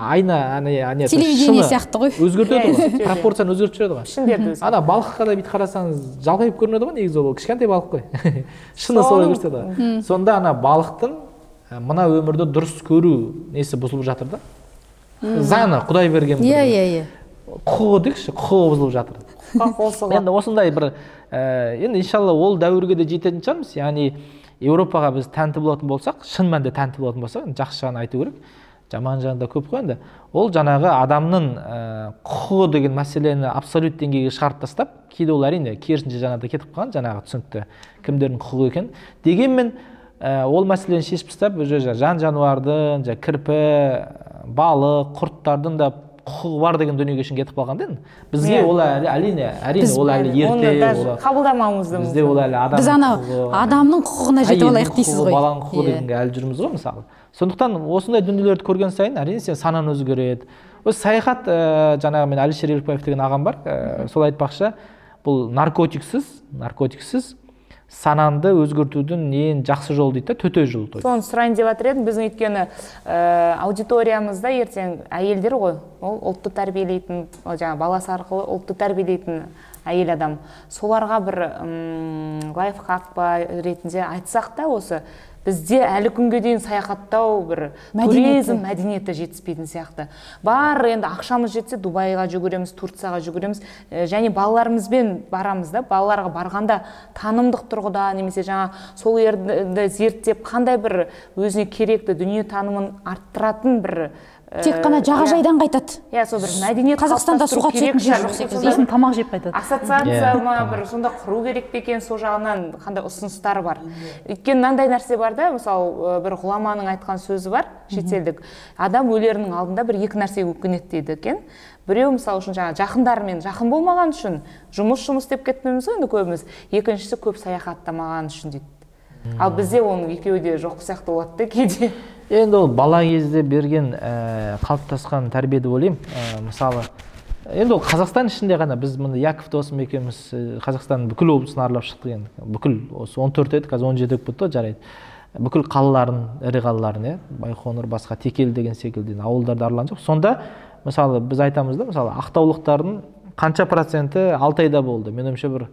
Айна, телевидение сияқты ғой. Өзгертеді ғой, пропорцияны өзгертіп жүреді ғой. Шындерді өзгертеді. Балыққа да бүйтіп қарасаңыз, жалғайып көрінеді ғой, негізі ол кішкентай балық қой. Шыны солай көрсетеді ғой. Сонда балықтың мына өмірді дұрыс көру несі бұзылып жатыр да. Заңы Құдай берген бір. Құқығы дейікші, құқығы бұзылып жатыр. Енді осындай бір, енді иншалла ол дәуірге де жететін шығармыз. Яғни Еуропаға біз тәнті болатын болсақ, шын мәнінде тәнті болатын болсақ, жақсы жағын айту керек. Жаман жағында көп қой енді. Ол жаңағы адамның құқығы деген мәселені абсолют деңгейге шығарып тастап, кейде ол әрине керісінше жаңада кетіп қалған, жаңағы түсінікті кімдердің құқығы екен. Дегенмен ол мәселені шешіп тастап, жан жануардың, кірпі, балық, құрттардың да құқығы бар деген дүниеге үшін кетіп қалған дейін. Бізге ол әрине ол әлі ерте. Қабылдамауымызды. Бізде ол әлі біз адамның құқығына жетіп алайық дейсіз ғой. Баланың құқығы дегенге әлі жүрміз ғой мысалы. Сондықтан осындай дүниелерді көрген сайын әрине сен сананы өзгереді. Осы саяхат, жаңағы мен Әлішер Елікбаев деген ағам бар, сол айтпақшы, бұл наркотиксіз сананды өзгертудің ең жақсы жолы дейді, төте жол. Соны сұрайын деп жатыр едім, біздің өйткені аудиториямызда ертең әйелдер ғой, ол ұлтты тәрбиелейтін, жаңағы баласы арқылы ұлтты тәрбиелейтін әйел адам. Соларға бір лайфхак ретінде айтсақ та осы, бізде әлі күнге дейін саяхаттау бір туризм мәдениеті жетіспейтін сияқты. Бар енді ақшамыз жетсе Дубайға жүгіреміз, Турцияға жүгіреміз, және балаларымызбен барамыз да, балаларға барғанда танымдық тұрғыда немесе жаңа сол жерді зерттеп қандай бір өзіне керекті дүние танымын арттыратын бір тек қана жағажайдан қайтады. Сол бір мәдениет Қазақстанда суға түсетін жер жоқ секілді. Сосын тамақ жеп қайтады. Ассоциация ма бір сонда құру керек пе екен, сол жағынан қандай ұсыныстар бар. Өйткені мынандай нәрсе бар да, мысалы бір ғұламаның айтқан сөзі бар, шетелдік. Адам өлерінің алдында бір екі нәрсеге өкінеді дейді екен. Біреу мысалы үшін жаңа жақындарымен жақын болмаған үшін жұмыс деп кетпейміз ғой енді көбіміз. Екіншісі көп саяхаттамаған үшін дейді. Ал бізде оның екеуі де жоқ сияқты болады да кейде. Енді ол бала кезде берген қалыптасқан тәрбие деп ойлаймын. Мысалы, енді ол Қазақстан ішінде ғана біз мында Яков досым екеуміз Қазақстанның бүкіл облысын аралап шықтық енді. Бүкіл осы 14 еді, қазір 17 болып кетті, жарайды. Бүкіл қалаларын, ірі қалаларын, Байқоңыр, басқа Текел деген секілді ауылдарды аралаған жоқ. Сонда мысалы біз айтамыз да, мысалы ақтаулықтардың қанша проценті Алтайда болды. Мен ойымша бір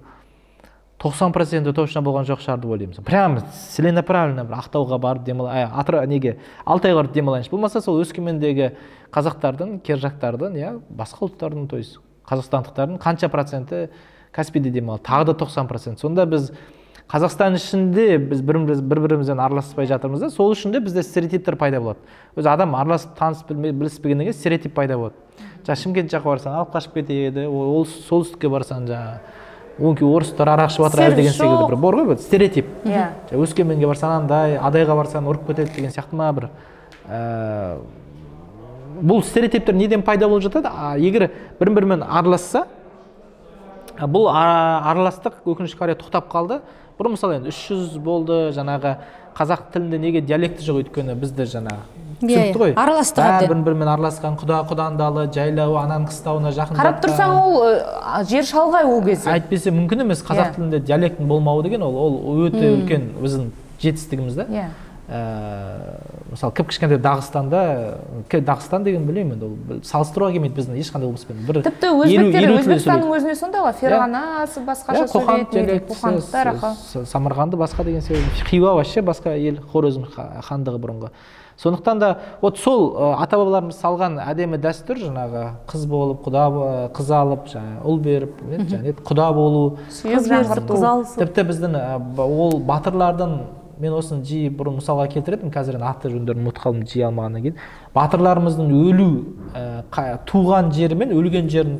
90% точно болған жоқ шығар деп ойлаймын. Прямо целенаправленно бір Ақтауға барып Алтайға барып демалайыншы. Болмаса сол Өскемендегі қазақтардың, кержақтардың, басқа ұлттардың, то есть қазақстандықтардың қанша проценті Каспийде демалады? Тағы да 90%. Сонда біз Қазақстан ішінде біз бір-бірімізден араласпай жатырмыз да, сол үшін де бізде стереотиптер пайда болады. Өзі адам араласып танысып біліспегеннен кейін стереотип пайда болады. Шымкент жаққа барсаң алып қашып кетеді, ол солтүстікке барсаң оңки орыстар арақ ішіп жатыр әлі деген секілді бір бар ғой, стереотип. Өскеменге барсаң андай, Адайға барсаң ұрып кетеді деген сияқты ма бір. Бұл стереотиптер неден пайда болып жатады? Егер бір-бірімен араласса, бұл араластық өкінішке қарай тоқтап қалды. Бұрын мысалы енді 300 болды, жаңағы қазақ тілінде неге диалекті жоқ, өйткені бізді жаңағы түсінікті ғой. Араластырады. Бір-бірімен араласқан, құдандалы, жайлауы, ананың қыстауына жақындатқан. Қарап тұрсаң ол жер шалғай ол кезде. Әйтпесе мүмкін емес, қазақ тілінде диалектің болмауы деген ол өте үлкен біздің жетістігіміз да. мысалы кіп кішкентай Дағыстан деген білмеймін енді ол салыстыруға келмейді біздің ешқандай облыспен. Тіпті өзбектер Өзбекстанның өзіне сондай ғой, ферғанасы басқаша сөйлейді, қоқандықтар Самарқанды басқа деген себебі, Хиуа вообще басқа ел, Хорезм хандығы бұрынғы. Сондықтан да вот сол ата бабаларымыз салған әдемі дәстүр, жаңағы қыз болып, қыз алып, ұл беріп, құда болу, тіпті біздің ол батырлардың, мен осыны жиі бұрын мысалға келтіретім, қазір аты жөндерін ұмытып қалдым жиі алмағаннан кейін. Батырларымыздың өлу, туған жері мен өлген жерін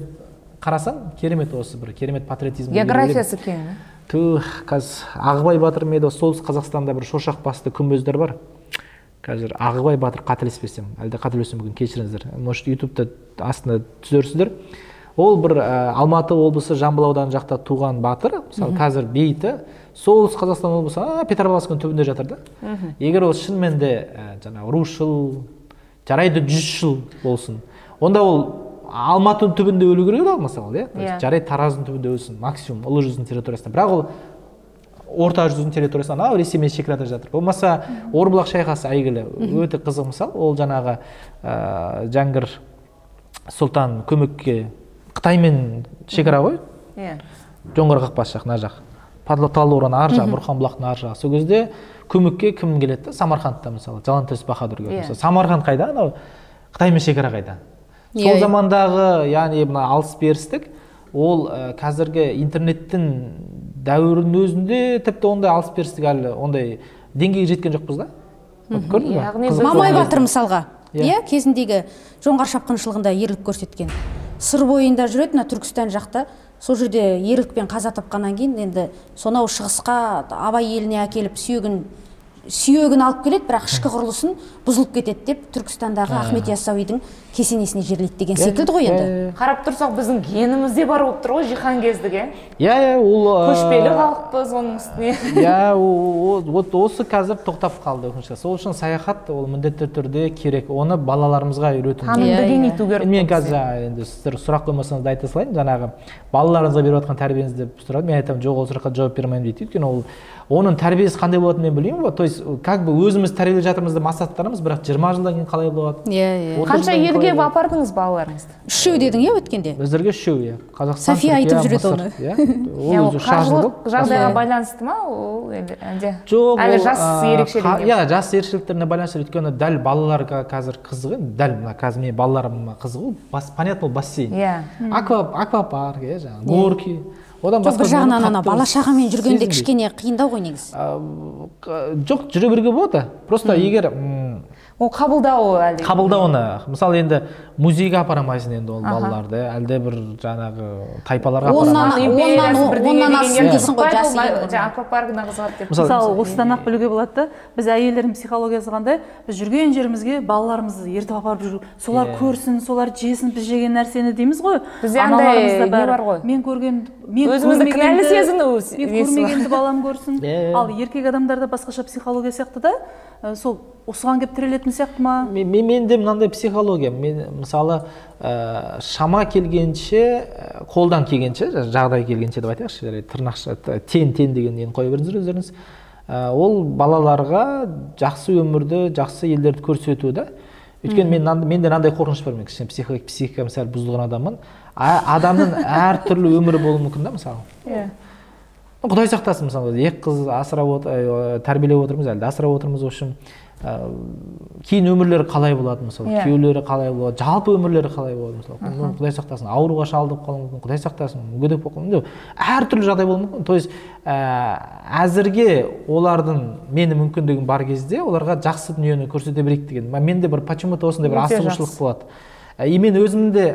қарасаң, керемет осы бір керемет патриотизм. Географиясы кең. Қазір Ағыбай батыр еді, солтүстік Қазақстанда бір шошақ басты күмбездер бар. Қазір Ағыбай батыр, қателеспесем, әлде қателесем бүгін кешіріңіздер. Может, ютубта астында түзерсіздер. Ол бір Алматы облысы Жамбыл ауданы жақта туған батыр, мысалы қазір бейіті солтүстік Қазақстан облысы Петропавловскінің түбінде жатыр да. Егер ол шынымен де жаңағы рушыл, жарайды 100 жыл болсын, онда ол Алматының түбінде өлу керек еді мысалы, жарайды Тараздың түбінде өлсін, максимум ұлы жүздің территориясында. Бірақ ол орта жүздің территориясында Ресеймен шекарада жатыр. Болмаса Орбұлақ шайқасы әйгілі, өте қызық мысал. Ол жаңағы Жәңгір Сұлтан көмекке Қытаймен шекара ғой, Жоңғар қақпасы жақ, мына жақ, Талдықорған ар жақ, Бұрханбұлақтың ар жағы. Сол кезде көмекке кім келеді? Самарқандта мысалы, Жалаңтөс Баһадүрге. Самарқанд қайда? Анау Қытаймен шекара қайда? Сол замандағы, яғни мына алыс-берістік, ол қазіргі интернеттің дәуірінің өзінде тіпті ондай алыс-берістік әлі ондай деңгейге жеткен жоқпыз да? Көрдіңіз ба? Мамай батыр мысалға, кезіндегі жоңғар шапқыншылығында ерлік көрсеткен. Сыр бойында жүреді, Түркістан жақта, сол жерде ерлікпен қаза тапқаннан кейін енді сонау шығысқа Абай еліне әкеліп сүйегін алып келеді, бірақ ішкі құрылысын бұзылып кетеді деп Түркістандағы Ахмет Яссауидің кесенесіне жерлейді деген секілді ғой енді. Қарап тұрсақ біздің генімізде бар болып тұр ғой жиһангездік, ол көшпелі халықпыз оның үстіне. Осы қазір тоқтап қалды. Сол үшін саяхат ол міндетті түрде керек. Оны балаларымызға үйрету. Танымды кеңейту керек. Мен қазір енді сіздер сұрақ қоймасаңызды айта салайын, жаңағы балаларыңызға беріп жатқан тәрбиеңізді деп сұрады. Мен айтамын, жоқ, ол сұраққа жауап бермеймін дейді. Өйткені ол оның тәрбиесі қандай болатынын мен білмеймін. То есть как бы өзіміз тәрбиелеп жатырмыз деп мақсаттарымыз, бірақ 20 жылдан кейін қалай болады? Қанша елге апардыңыз балаларыңызды? 3 дедің өткенде? Біздерге 3, Қазақстан, София айтып жүреді оны. Қаржылық жағдайға байланысты ма ол әлде? Жоқ, әлі жас ерекшелігі? Жас ерекшеліктеріне байланысты. Өйткені дәл балаларға қазір қызығы, дәл қазір мен балаларыма қызығы, понятно, бассейн, аквапарк, горки. Жоқ, бір жағынан бала шағамен жүргенде кішкене қиындау ғой негізі. Жоқ, жүре беруге болады. Просто егер ол қабылдауы әлде? Қабылдауына. Мысалы енді музейге апарамайсың енді ол балаларды, әлде бір жаңағы тайпаларға апарамайсың. Оннан асын дейсің ғой жасы ел. Аквапаркына қызығады деп. Мысалы, осыдан ақ білуге болады да, біз әйелдердің психологиясы қандай, біз жүрген жерімізге балаларымызды ертіп апарып жүру, солар көрсін, солар жесін, біз жеген нәрсені дейміз ғой. Бізде андай не бар ғой. Мен өзімізді кінәлі сезіну. Мен көрмегенді балам көрсін. Ал еркек адамдарда басқаша психология сияқты да, сол осыған кеп тірелетін сияқты ма? Менде мынандай психология. Мен мысалы шама келгенше, қолдан келгенше, жағдай келгенше деп айтайықшы, тырнақша тен дегеннен қоя беріңіздер өздеріңіз. Ол балаларға жақсы өмірді, жақсы елдерді көрсету да. Өйткені менде мынандай қорқыныш бар, мен кішкене психикам сәл бұзылған адаммын. Адамның әр түрлі өмірі болуы мүмкін да, мысалы. Құдай сақтасын, мысалы, 2 қыз тәрбиелеп отырмыз, әлде асырап отырмыз, үшін кейін өмірлері қалай болады, мысалы, күйеулері қалай болады, жалпы өмірлері қалай болады, мысалы. Құдай сақтасын, ауруға шалдығып қалуы мүмкін, Құдай сақтасын, мүгедек болып қалуы мүмкін. Әр түрлі жағдай болуы мүмкін. То есть әзірге олардың мені мүмкіндігім бар кезде оларға жақсы дүниені көрсете берейік деген. Менде бір почему-то осындай бір асығушылық болады. И мен өзімде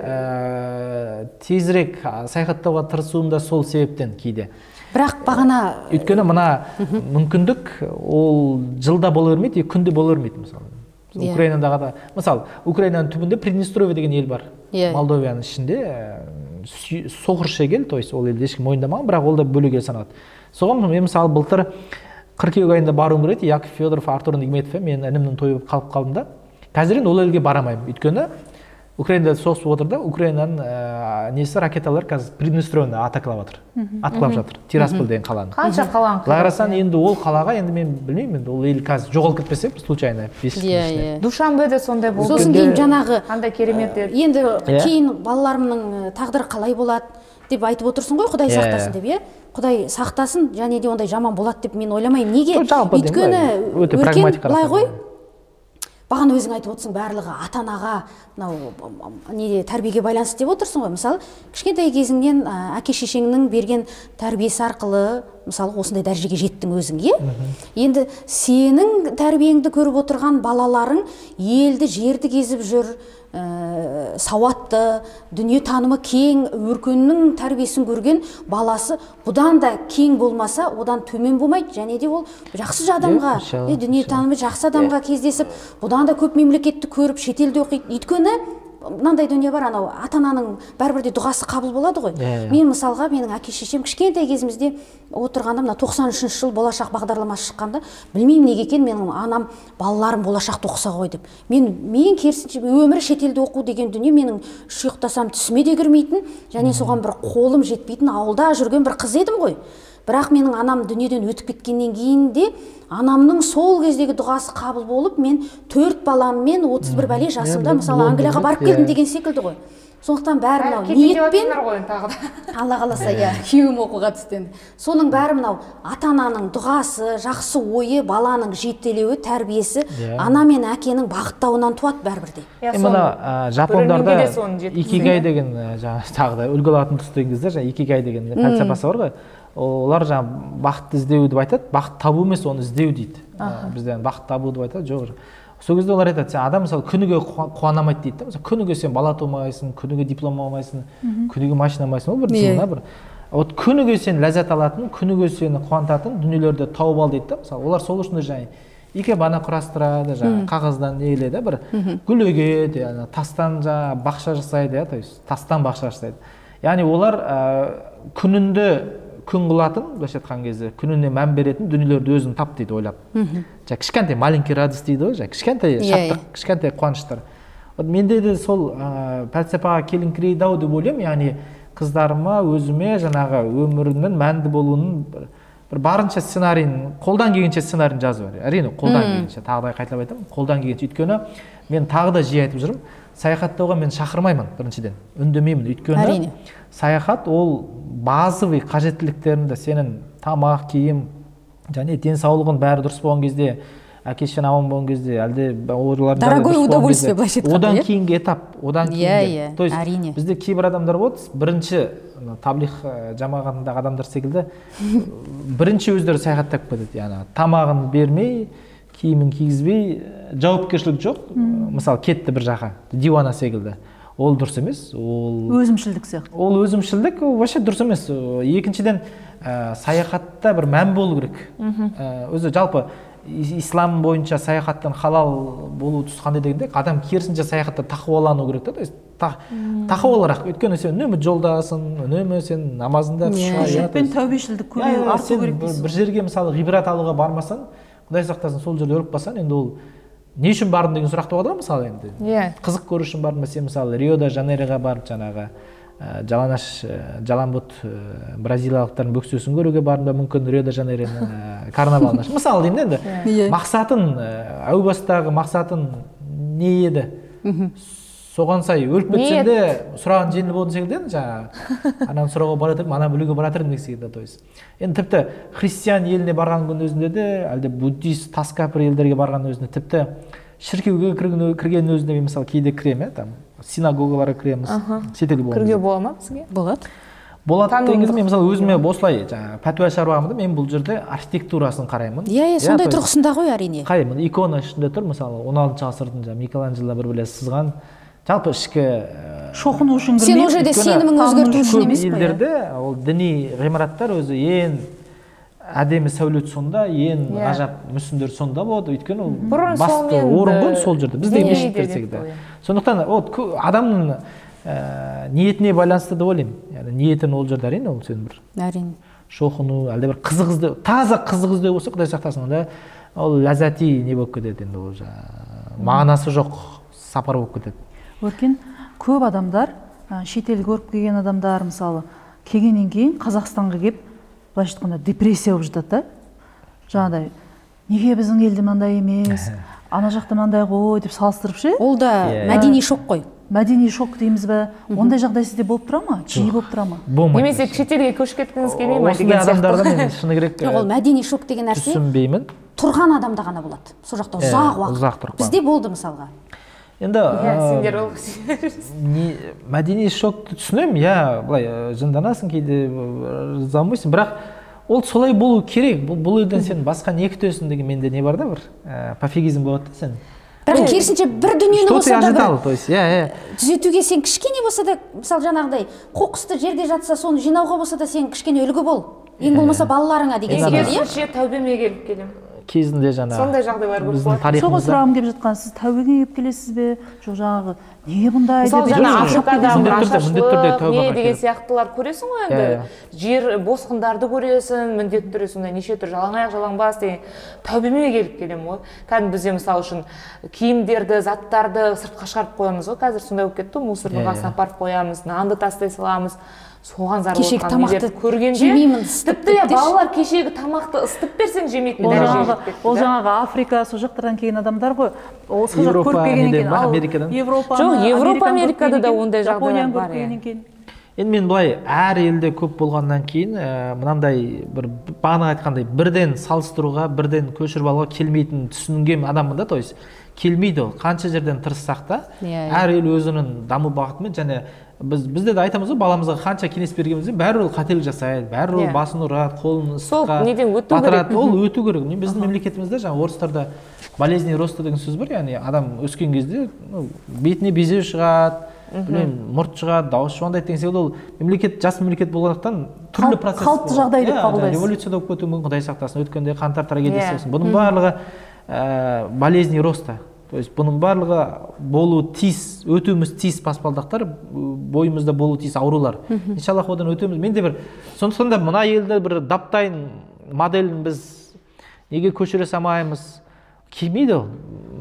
тезірек саяхаттауға тырысуым да сол себептен кейде. Бірақ бағана өйткені мына мүмкіндік ол жылда бола бермейді, күнде бола бермейді мысалы. Украинадағы да, мысалы, Украинаның түбінде Приднестровье деген ел бар. Молдовияның ішінде соғыршы ел, то есть ол елді ешкім мойындамаған, бірақ ол да бөлек ел саналады. Соған мен мысалы былтыр қыркүйек айында баруым керек еді, Яков Федоров, Артур Нигметов, мен інімнің тойы болып қалып қалдым да. Қазір ол елге барамаймын. Өйткені Украинада соғыс болып отыр да, Украинаның несі ракеталар қазір преднастроенно атакалап жатыр. Атқылап жатыр. Тирасполь деген қаланы. Қанша қаланы? Былай қарасаң, енді ол қалаға енді мен білмеймін, ол ел қазір жоғалып кетпесе, случайно 5 жыл ішінде. Душанбеде сондай болды. Сосын кейін жаңағы қандай керемет еді. Енді кейін балаларымның тағдыры қалай болады деп айтып отырсың ғой, Құдай сақтасын деп, иә? Құдай сақтасын, және де ондай жаман болады деп мен ойламаймын. Неге? Өйткені Өркен былай ғой, бағана өзің айтып отырсың, барлығы ата-анаға, мынау неде тәрбиеге байланысты деп отырсың ғой. Мысалы, кішкентай кезіңнен әке-шешеңнің берген тәрбиесі арқылы, мысалы, осындай дәрежеге жеттің өзің, е? Енді сенің тәрбиеңді көріп отырған балаларың елді, жерді кезіп жүр, сауатты, дүние танымы кең, Өркеннің тәрбиесін көрген баласы бұдан да кең болмаса, одан төмен болмайды, және де ол жақсы адамға, дүние танымы жақсы адамға кездесіп, бұдан да көп мемлекетті көріп, шетелде оқиды. Өйткені мынандай дүние бар, анау ата-ананың бәрібірде дұғасы қабыл болады ғой. Мен мысалға, менің әке-шешем кішкентай кезімізде отырғанда, мына 93 жыл болашақ бағдарламасы шыққанда, білмеймін неге екен, менің анам балаларым болашақта оқыса ғой деп. Мен керісінше өмірі шетелде оқу деген дүние менің шұйықтасам түсіме де кірмейтін, және соған бір қолым жетпейтін ауылда жүрген бір қыз едім ғой. Бірақ менің анам дүниеден өтіп кеткеннен кейін де анамның сол кездегі дұғасы қабыл болып, мен 4 баламмен 31 бәле жасымда мысалы Англияға барып келдім деген секілді ғой. Сондықтан бәрі мынау ниетпен, Алла қаласа, күйеуім оқуға түсті. Соның бәрі мынау ата-ананың дұғасы, жақсы ойы, баланың жетелеуі, тәрбиесі, ана мен әкенің бағыттауынан туады бәрібірде. Мына жапондарда икигай деген тағы да үлгі алатын тұс деген кезде, икигай деген пәлсапасы бар ғой. Олар жаңа бақытты іздеу деп айтады, бақыт табу емес, оны іздеу дейді. Бізден бақыт табу деп айтады, жоқ. Сол кезде олар айтады, сен адам мысалы күніге қуанамайды дейді. Мысалы күніге сен бала тумайсың, күніге диплом алмайсың, күніге машина алмайсың, ол бір жылына бір. Вот күніге сен ләззат алатын, күніге сені қуантатын дүниелерді тауып ал дейді. Мысалы олар сол үшін жаңа ике бана құрастырады, жаңа қағаздан неледі, бір гүл егеді, тастан жаңа бақша жасайды, то есть тастан бақша жасайды. Яғни олар күнінде күн қылатын, былайша айтқан кезде күніне мән беретін дүниелерді өзің тап дейді ойлап. Кішкентай маленький радость дейді ғой, кішкентай шаттық, кішкентай қуаныштар. Менде де сол пәлсапаға келіңкірейді ау деп ойлаймын, яғни қыздарыма, өзіме жаңағы өмірінің мәнді болуының бір барынша сценарийін, қолдан келгенше сценарийін жазу бар. Әрине, қолдан келгенше, тағы да қайталап айтамын, қолдан келгенше. Өйткені мен тағы да жиі айтып жүрмін, саяхаттауға мен шақырмаймын біріншіден, үндемеймін. Өйткені саяхат ол базовый қажеттіліктеріңді, сенің тамақ, киім және денсаулығың бәрі дұрыс болған кезде, әке-шешең аман болған кезде, әлде олардың дорогое удовольствие былайша айтқанда, одан кейінгі этап, одан кейінгі. То есть бізде кейбір адамдар болады, бірінші таблих жамағатындағы адамдар секілді бірінші өздері саяхаттап кетеді. Яғни тамағын бермей, киімін кигізбей, жауапкершілік жоқ. Мысалы кетті бір жаққа, дивана секілді. Ол дұрыс емес. Ол өзімшілдік сияқты. Ол өзімшілдік, вообще дұрыс емес. Екіншіден, саяхатта бір мән болу керек. Өзі жалпы ислам бойынша саяхаттан халал болу қандай дегенде, адам керісінше саяхатта тақуалану керек та. Тақуалырақ. Өйткені сен үнемі жолдасың, үнемі сен намазында шүкіршілікпен тәубешілдік көбею арту керек. Бір жерге мысалы ғибрат алуға бармасаң, Құдай сақтасын, сол жерде өліп қалсаң, енді ол не үшін бардың деген сұрақ туады ғой, мысалы енді. Қызық көру үшін бардың ба, сен мысалы Рио-де-Жанейроға барып жаңағы жалаңбұт бразилиялықтардың бөксесін көруге бардың ба, мүмкін Рио-де-Жанейроның карнавалына. Мысалы деймін енді, мақсатын, әу бастағы мақсатын не еді? Соған сай өліп кетсең де сұраған жеңіл болатын секілді, жаңағы ананы сұрауға бара жатырмын, ана білуге бара жатырмын деген секілді, то есть. Енді тіпті христиан еліне барған күн өзінде де, әлде буддист, тас кәпір елдерге барған өзінде, тіпті шіркеуге кірген өзінде мен мысалы кейде кіремін, там синагогаларға кіреміз, шетел болғанда. Кіруге бола ма бізге? Болады. Болады деген кезде мен мысалы өзіме осылай пәтуа шаруамды мен бұл жерде архитектурасын қараймын. Сондай тұрғысында ғой әрине. Қараймын, икона ішінде тұр, мысалы 16 ғасырдың Микеланджело бір сызған. Жалпы ішкі шоқыну үшін кірмейді. Сен ол жерде сенімің өзгерту үшін емес пе? Елдерде ол діни ғимараттар өзі ең әдемі сәулет сонда, ең ғажап мүсіндер сонда болады. Өйткені ол басты орын ғой сол жерде. Бізде мешіттер секілді. Сондықтан адамның ниетіне байланысты деп ойлаймын. Яғни ниетін ол жерде әрине ол сен бір шоқыну, әлде бір қызық іздеу, таза қызық іздеу болса, Құдай сақтасын, онда ол ләззати не болып кетеді енді, ол мағынасы жоқ сапар болып кетеді. Өркен, көп адамдар, шетел көріп келген адамдар мысалы келгеннен кейін Қазақстанға келіп, былайша айтқанда депрессия болып жатады да. Жаңағыдай, неге біздің елде мынандай емес, ана жақта мынандай ғой деп салыстырып ше. Ол да мәдени шок қой. Мәдени шок дейміз бе? Ондай жағдай сізде болып тұра ма? Жиі болып тұра ма? Немесе шетелге көшіп кеткіңіз келмей ма деген адамдарда мен шыны керек ол мәдени шок деген нәрсе түсінбеймін. Тұрған адамда ғана болады. Сол жақта ұзақ уақыт. Бізде болды мысалға. Енді сендер ол мәдени шокты түсінемін, былай жынданасың кейде, ризамайсың, бірақ ол солай болу керек. Бұл елден сен басқа не күтесің деген менде не бар да, бір пофигизм болады да сен. Бірақ керісінше бір дүниені болса да түзетуге сен кішкене болса да, мысалы жаңағыдай қоқысты жерде жатса соны жинауға болса да сен кішкене үлгі бол. Ең болмаса балаларыңа деген секілді. Керісінше тәубеме келіп келемін. Кезінде жаңағы сондай жағдайлар көп болады. Соған сұрағым келіп жатқан, сіз тәубеге келіп келесіз бе? Жоқ жаңағы неге бұндай деп. Мысалы жаңа Африкадағы ашаршылық не деген сияқтылар көресің ғой енді. Жер босқындарды көресің, міндетті түрде сондай неше түрлі жалаңаяқ жалаңбас деген тәубеме келіп келемін ғой. Кәдімгі бізде мысалы үшін киімдерді, заттарды сыртқа шығарып қоямыз ғой. Қазір сондай болып кетті, мусордың қасына апарып қоямыз, нанды тастай саламыз. Соған зар кешегі тамақты көргенде тіпті балалар кешегі тамақты ысытып берсең жемейтін дәрежеге жетіп кетті. Ол жаңағы Африка, сол жақтардан келген адамдар ғой. Ол сол жақ көріп келгеннен кейін Америкадан. Европа, Америкада да ондай жағдайлар бар. Енді мен былай әр елде көп болғаннан кейін мынандай бір бағана айтқандай бірден салыстыруға, бірден көшіріп алуға келмейтін түсінген адаммын да, то есть келмейді ол. Қанша жерден тырыссақ та, әр ел өзінің даму бағытымен және бізде де айтамыз ғой, баламызға қанша кеңес бергенімізде бәрі ол қателік жасайды, бәрі ол басын ұрады, қолын ыстыққа батырады, ол өту керек. Біздің мемлекетімізде жаңа орыстарда болезненный роста деген сөз бар, яғни адам өскен кезде бетіне безеу шығады, мұрт шығады, дауыс шығады деген секілді. Ол мемлекет жас мемлекет болғандықтан түрлі процесс қалыпты жағдай деп қабылдайсыз. Революция болып кетуі мүмкін, Құдай сақтасын, өткенде қаңтар трагедиясы болсын. Бұның барлығы болезненный роста. То есть бұның барлығы болу тиіс, өтуіміз тиіс баспалдақтар, бойымызда болу тиіс аурулар. Иншаллах одан өтеміз. Мен де бір, сондықтан да мына елді бір даптайын моделін біз неге көшіре салмаймыз? Келмейді ол,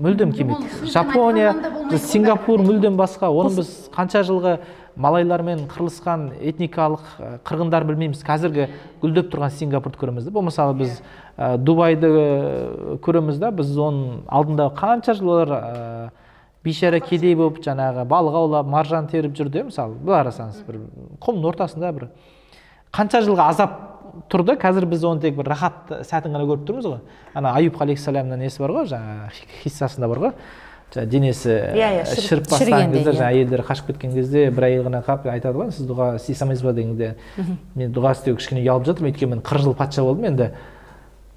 мүлдем келмейді. Жапония, Сингапур мүлдем басқа. Оны біз қанша жылғы малайлармен қырылысқан этникалық қырғындар білмейміз. Қазіргі гүлдеп тұрған Сингапурды көреміз. Бұл мысалы біз Дубайды көреміз да, біз оның алдында қанша жылдар бейшара кедей болып жаңағы балық аулап, маржан теріп жүрді, мысалы, бұл арасаңыз бір құмның ортасында бір қанша жылға азап тұрды. Қазір біз оны тек бір рахат сәтін ғана көріп тұрмыз ғой. Ана Аюб алейхиссаламның несі бар ғой, жаңағы хиссасында бар ғой. Денесі шіріп бастаған кезде, әйелдер қашып кеткен кезде бір әйел ғана қалып айтады ғой, сіз дұға істей салмайсыз ба дегенде, мен дұға істеу кішкене ұялып жатырмын, өйткені мен 40 жыл патша болдым, енді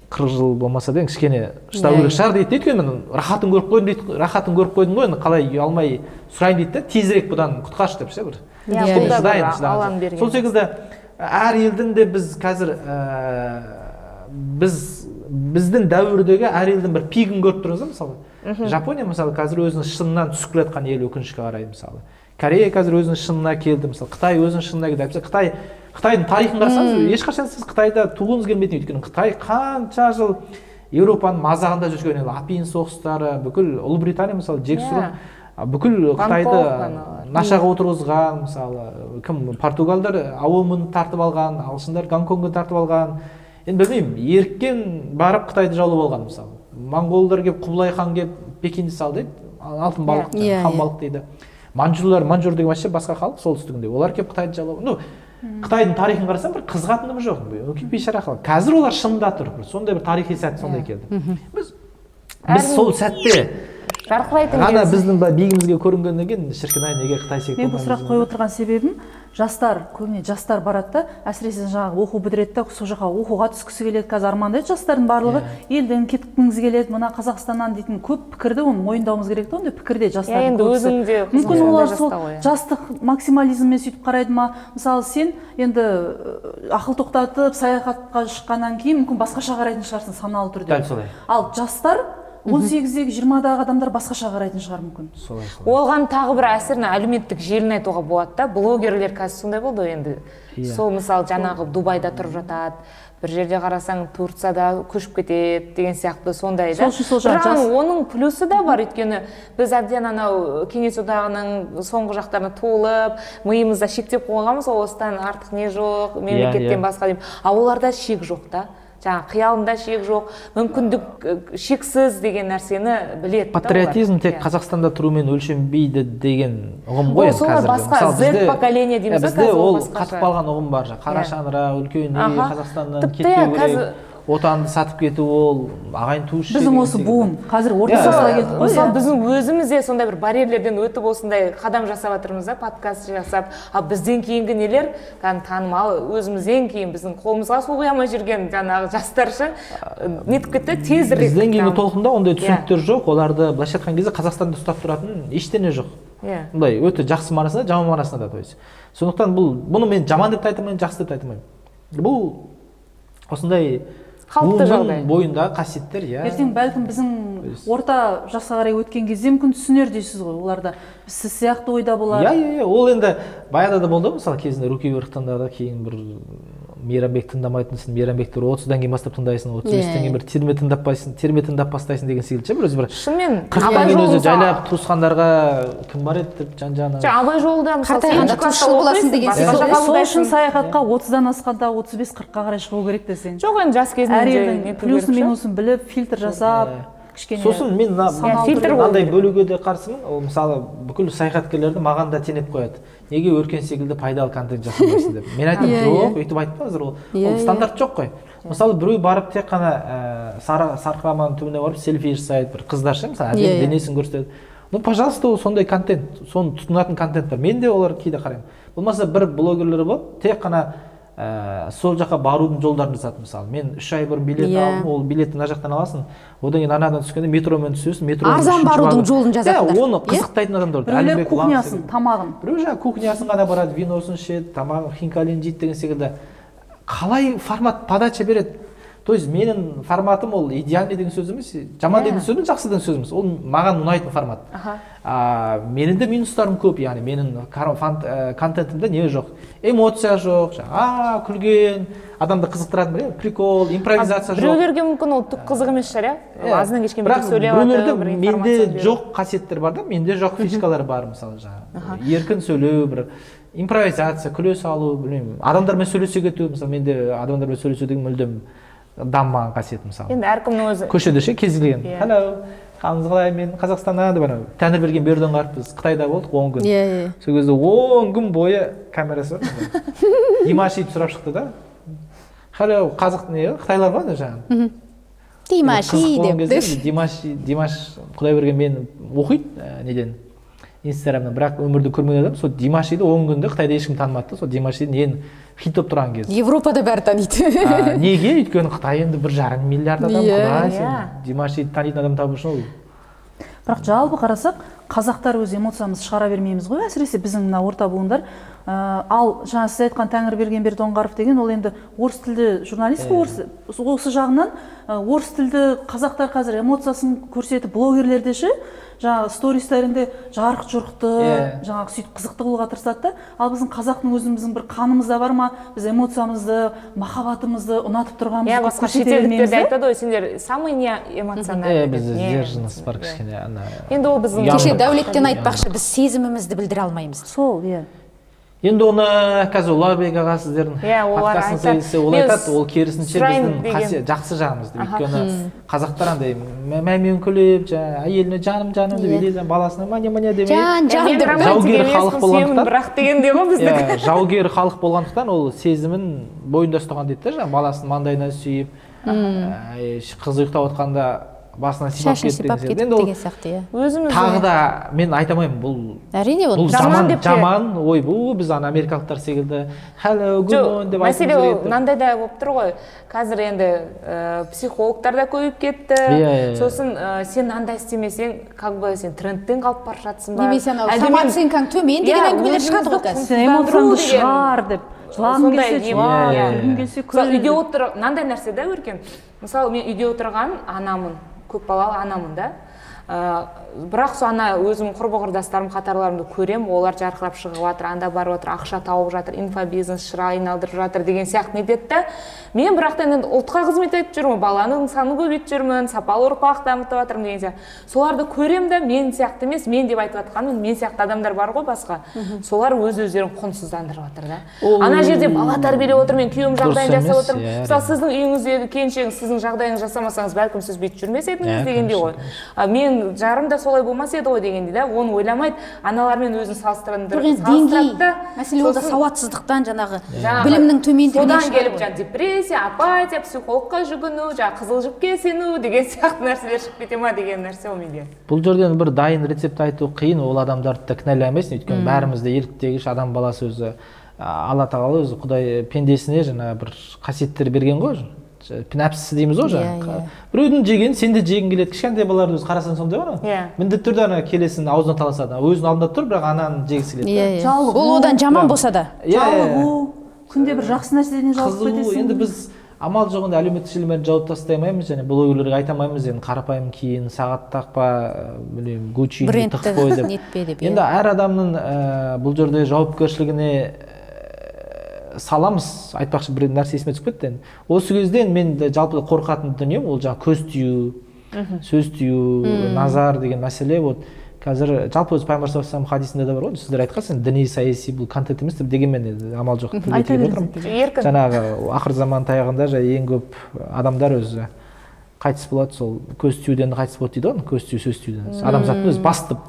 40 жыл болмаса да кішкене ұстау керек шығар дейді. Өйткені мен рахатын көріп қойдым дейді, рахатын көріп қойдым ғой, қалай ұялмай сұрайын дейді да, тезірек бұдан құтқаршы деп ше бір. Сол секілді әр елдің де біз қазір біздің дәуірдегі әр елдің бір пигін көріп тұрмыз мысалы. Жапония мысалы қазір өзінің шыңынан түсіп келатқан ел, өкінішке қарай мысалы. Корея қазір өзінің шыңына келді, мысалы Қытай өзінің шыңына келді. Қытайдың тарихын қарасаңыз, ешқашан сіз Қытайда туғыңыз келмейтін, өйткені Қытай қанша жыл Еуропаның мазағында жүрген ел, апиын соғыстары, бүкіл Ұлыбритания мысалы жексұрын, бүкіл Қытайды нашаға отырғызған, мысалы кім португалдар Ауымын тартып алған, ағылшындар Гонконгты тартып алған. Енді білмеймін, еріккен барып Қытайды жаулап алған мысалы. Монғолдар келіп, Құбылай хан келіп Пекинді салды дейді, алтын балық, хан балық дейді. Манжур деген вообще басқа халық солтүстігінде, олар келіп Қытайды жаулап. Қытайдың тарихын қарасам бір қызығатыным жоқ. Өкіп бейшара халық. Қазір олар шынында тұр. Сондай бір тарихи сәт сондай келді. Біз сол сәтте ғана біздің биігімізге көрінгеннен кейін шіркін-ай неге Қытай секілді. Мен бұл сұрақ қойып отырған себебім, жастар, көбіне жастар барады да, әсіресе жаңағы оқу бітіреді да, сол жаққа оқуға түскісі келеді, қазір армандайды жастардың барлығы, елден кеткіңіз келеді, мына Қазақстаннан дейтін көп пікірді оны мойындауымыз керек та, ондай пікірде жастардың көбісі. Мүмкін олар сол жастық максимализммен сөйтіп қарайды ма? Мысалы, сен енді ақыл тоқтатып, саяхатқа шыққаннан кейін мүмкін басқаша қарайтын шығарсың саналы түрде. Ал жастар 18-дегі 20-дағы адамдар басқаша қарайтын шығар мүмкін. Оған тағы бір әсерін әлеуметтік желіні айтуға болады да. Блогерлер қазір сондай болды енді. Сол мысалы жаңағы Дубайда тұрып жатады, бір жерде қарасаң Турцияда көшіп кетеді деген сияқты сондай да. Бірақ оның плюсы да бар, өйткені біз әбден анау кеңес одағының соңғы жақтарына толып, миымызда шектеп қойғанбыз, осыдан артық не жоқ, мемлекеттен басқа деймін. А оларда шек жоқ та. Жаңа қиялында шек жоқ, мүмкіндік шексіз деген нәрсені біледі. Патриотизм тек Қазақстанда тұрумен өлшенбейді деген ұғым ғой қазір. Солар басқа Z поколение дейміз. Бізде ол қатып қалған ұғым бар. Қара шаңырақ, үлкен ел, Қазақстаннан кетпеу керек. Отанды сатып кету ол ағайын туыс. Біздің осы буын қазір орта жасқа келдік қой. Мысалы біздің өзімізде сондай бір барьерлерден өтіп осындай қадам жасап жатырмыз да, подкаст жасап. Ал бізден кейінгі нелер танымал, өзімізден кейін біздің қолымызға су құя алмай жүрген жаңағы жастарша нетіп кетті тезірек. Бізден кейінгі толқында ондай түсініктер жоқ. Оларды былайша айтқан кезде Қазақстанда ұстап тұратын ештеңе жоқ. Бұндай өте жақсы мағынасында, жаман мағынасында да, то есть. Сондықтан бұны мен жаман деп те айтамаймын, жақсы деп те айтамаймын. Бұл осындай қалыпты жағдай. Бойындағы қасиеттер, иә. Ертең бәлкім біздің орта жасқа қарай өткен кезде мүмкін түсінер дейсіз ғой, оларда сіз сияқты ойда болар. Иә, ол енді баяғыда да болды, мысалы кезінде Руки Верхтандағы кейін бір Мейрамбек тыңдамайтынсың, Мейрамбекті 30-дан кейін бастап тыңдайсың, 35-тен кейін бір терме тыңдап бастайсың деген секілді бір өзі бір. Шынымен Абай жолы жайлап туысқандарға кім бар еді деп жан-жағына. Абай жолда сол үшін саяхатқа 30-дан асқанда 35-40-қа қарай шығу керек десең. Жоқ, енді жас кезінде плюсын минусын біліп, фильтр жасап, сосын мен мынандай бөлуге де қарсымын. Ол мысалы бүкіл саяхаткерлерді маған да теңеп қояды. Неге өркен секілді пайдалы контент жасамайсың деп. Мен айтам, жоқ, өйтіп айтпаңыздар, ол стандарт жоқ қой. Мысалы біреу барып тек қана сарқыраманың түбіне барып селфи жасайды, бір қыздарша мысалы әдемі денесін көрсетеді. Ну, пожалуйста, ол сондай контент, соны тұтынатын контент бар. Мен де олар кейде қараймын. Болмаса бір блогерлер болады, тек қана сол жаққа барудың жолдарын жасады. Мысалы мен 3 ай бұрын билет алдым, ол билетті мына жақтан аласың, одан кейін анадан түскенде метромен түсесің, арзан барудың жолын жазады. Оны қызықтайтын адамдар. Біреулер кухнясын, тамағын. Біреу жаңа кухнясын ғана барады, виносын ішеді, тамағын хинкалин жейді деген секілді. Қалай формат подача береді? То есть менің форматым ол идеальный деген сөз емес, жаман деген сөз емес, жақсы деген сөз емес. Ол маған ұнайтын формат. Менің де минустарым көп, яғни менің контентімде не жоқ? Эмоция жоқ, күлген, адамды қызықтыратын прикол, импровизация жоқ. Біреулерге мүмкін ол түк қызық емес шығар, иә? Азынан кешкен бір сөйлеп жатыр, бір информация береді. Менде жоқ қасиеттер бар да, менде жоқ фишкалар бар, мысалы жаңағы. Еркін сөйлеу, бір импровизация, күле салу, білмеймін. Адамдармен сөйлесе кету, мысалы менде адамдармен сөйлесу деген мүлдем дамымаған қасиет мысалы. Енді әркімнің өзі. Көшеде ше кез келген. Hello, қалыңыз қалай, мен Қазақстаннан деп анау Тәңірберген берден қарып біз Қытайда болдық 10 күн. Сол кезде 10 күн бойы камерасы бар. Димашиді сұрап шықты да. Hello, қазақ не? Қытайлар ғой жаңағы. Димаши деп. Димаш Құдайберген мені оқиды неден. Инстаграмнан, бірақ өмірді көрмеген адам, сол Димашиді 10 күнде Қытайда ешкім танымады, сол Димашидің ең хит болып тұрған кез. Европада бәрі таниды. Неге? Өйткені Қытай енді 1,5 миллиард адам, құдай сен Димашиді танитын адам табу үшін ол. Бірақ жалпы қарасақ, қазақтар өз эмоциямызды шығара бермейміз ғой, әсіресе біздің мына орта буындар. Ал жаңа сіз айтқан Тәңірберген Бердоңғаров деген ол енді орыс тілді журналист қой, осы жағынан орыс тілді қазақтар қазір эмоциясын көрсетіп, блогерлерде ше жаңағы стористерінде жарық жұрықты, жаңағы сөйтіп қызықты қылуға тырысады да. Ал біздің қазақтың өзіміздің бір қанымызда бар ма? Біз эмоциямызды, махаббатымызды ұнатып тұрғанымызды басқа шетелдіктерде айтады ғой, сендер самый не эмоциональный. Бізде сдержанность бар кішкене. Енді ол біздің кеше Дәулеттен айтпақшы, біз сезімімізді білдіре алмаймыз. Сол, иә. Енді оны қазір Ұларбек аға сіздердің подкастын сөйлесе, ол айтады, ол керісінше біздің жақсы жағымызды. Өйткені қазақтар андай мәмен күліп, әйеліне жаным деп елейтін, баласына мане деп. Жаугер халық болғандықтан, жаугер халық болғандықтан ол сезімін бойында ұстаған дейді да, баласын маңдайынан сүйіп, қыз ұйықтап отқанда басынан сипап кетті деген сияқты. Тағы да мен айтамаймын, бұл жаман ой, бұл біз америкалықтар секілді hello, good morning деп айтып мәселе ол мынандай да болып тұр ғой, қазір енді психологтар да көбейіп кетті, сосын сен мынандай істемесең, как бы сен трендтен қалып бара жатсың ба, немесе самооценкаң төмен деген әңгімелер шығады ғой қазір. Сен эмоцияңды шығар деп, жылағың келсе жыла, күлгің келсе күл. Үйде отырып мынандай нәрсе да Өркен, мысалы мен үйде отырған анамын, көп балалы анамын да. Бірақ сол ана өзім құрбы құрдастарым қатарларымды көрем, олар жарқырап шығып жатыр, анда барып жатыр, ақша тауып жатыр, инфобизнес шыра айналдырып жатыр деген сияқты не деді да. Мен бірақтан енді ұлтқа қызмет етіп жүрмін, баланың санын көбейтіп жүрмін, сапалы ұрпақ дамытып жатырмын деген сияқты. Соларды көрем да, мен сияқты емес, мен деп айтып жатқаным, мен сияқты адамдар бар ғой басқа. Солар өз-өздерін құнсыздандырып жатыр да. Ана жерде бала тәрбиелеп отыр, мен күйеуім жағдайын жасап отырмын. Мысалы, сіздің үйіңіздегі келіншегіңіз сіздің жағдайыңызды жасамасаңыз, бәлкім сіз бүйтіп жүрмес едіңіз дегендей ғой. Мен жарым да солай болмас еді ғой дегенде да, оны ойламайды, аналармен өзін салыстырады. Мәселе ол да сауатсыздықтан, жаңағы білімнің төмендігінен содан келіп депрессия, апатия, психологқа жүгіну, қызыл жіпке сену деген сияқты нәрселер шығып кете ма деген нәрсе ол менде. Бұл жерден бір дайын рецепт айту қиын, ол адамдарды да кінәламайсың, өйткені бәрімізде еліктегіш адам баласы өзі, Алла тағала өзі Құдай пендесіне жаңа бір қасиеттер берген ғой. Нәпсісі дейміз ғой жаңа. Біреудің жегенін сен де жегің келеді. Кішкентай балаларды өзі қарасаң сондай бар ма? Міндетті түрде ана келесін аузына таласады. Өзінің алдында тұр, бірақ ананы жегісі келеді. Ол одан жаман болса да. Жалығу, күнде бір жақсы нәрседен жалығып кетесің. Енді біз амал жоғында әлеуметтік желілерді жауып тастай алмаймыз, және блогерлерге айта алмаймыз, енді қарапайым киін, сағат тақпа, білмеймін, Гуччи тығып қой деп. Енді әр адамның бұл жерде жауапкершілігіне саламыз. Айтпақшы бір нәрсе есіме түсіп кетті. Осы кезде мен жалпы қорқатын дүнием ол жаңа көз тию, сөз тию, назар деген мәселе. Қазір жалпы өз пайғамбар саллаллаху алейхи хадисінде де бар ғой, сіздер айтқансыз, діни саяси бұл контент емес деп, дегенмен амал жоқ. Жаңағы ақыр заман таяғында ең көп адамдар өзі қайтыс болады, сол көз тиюден қайтыс болады дейді ғой, көз тию, сөз тиюден. Адамзаттың өзі басты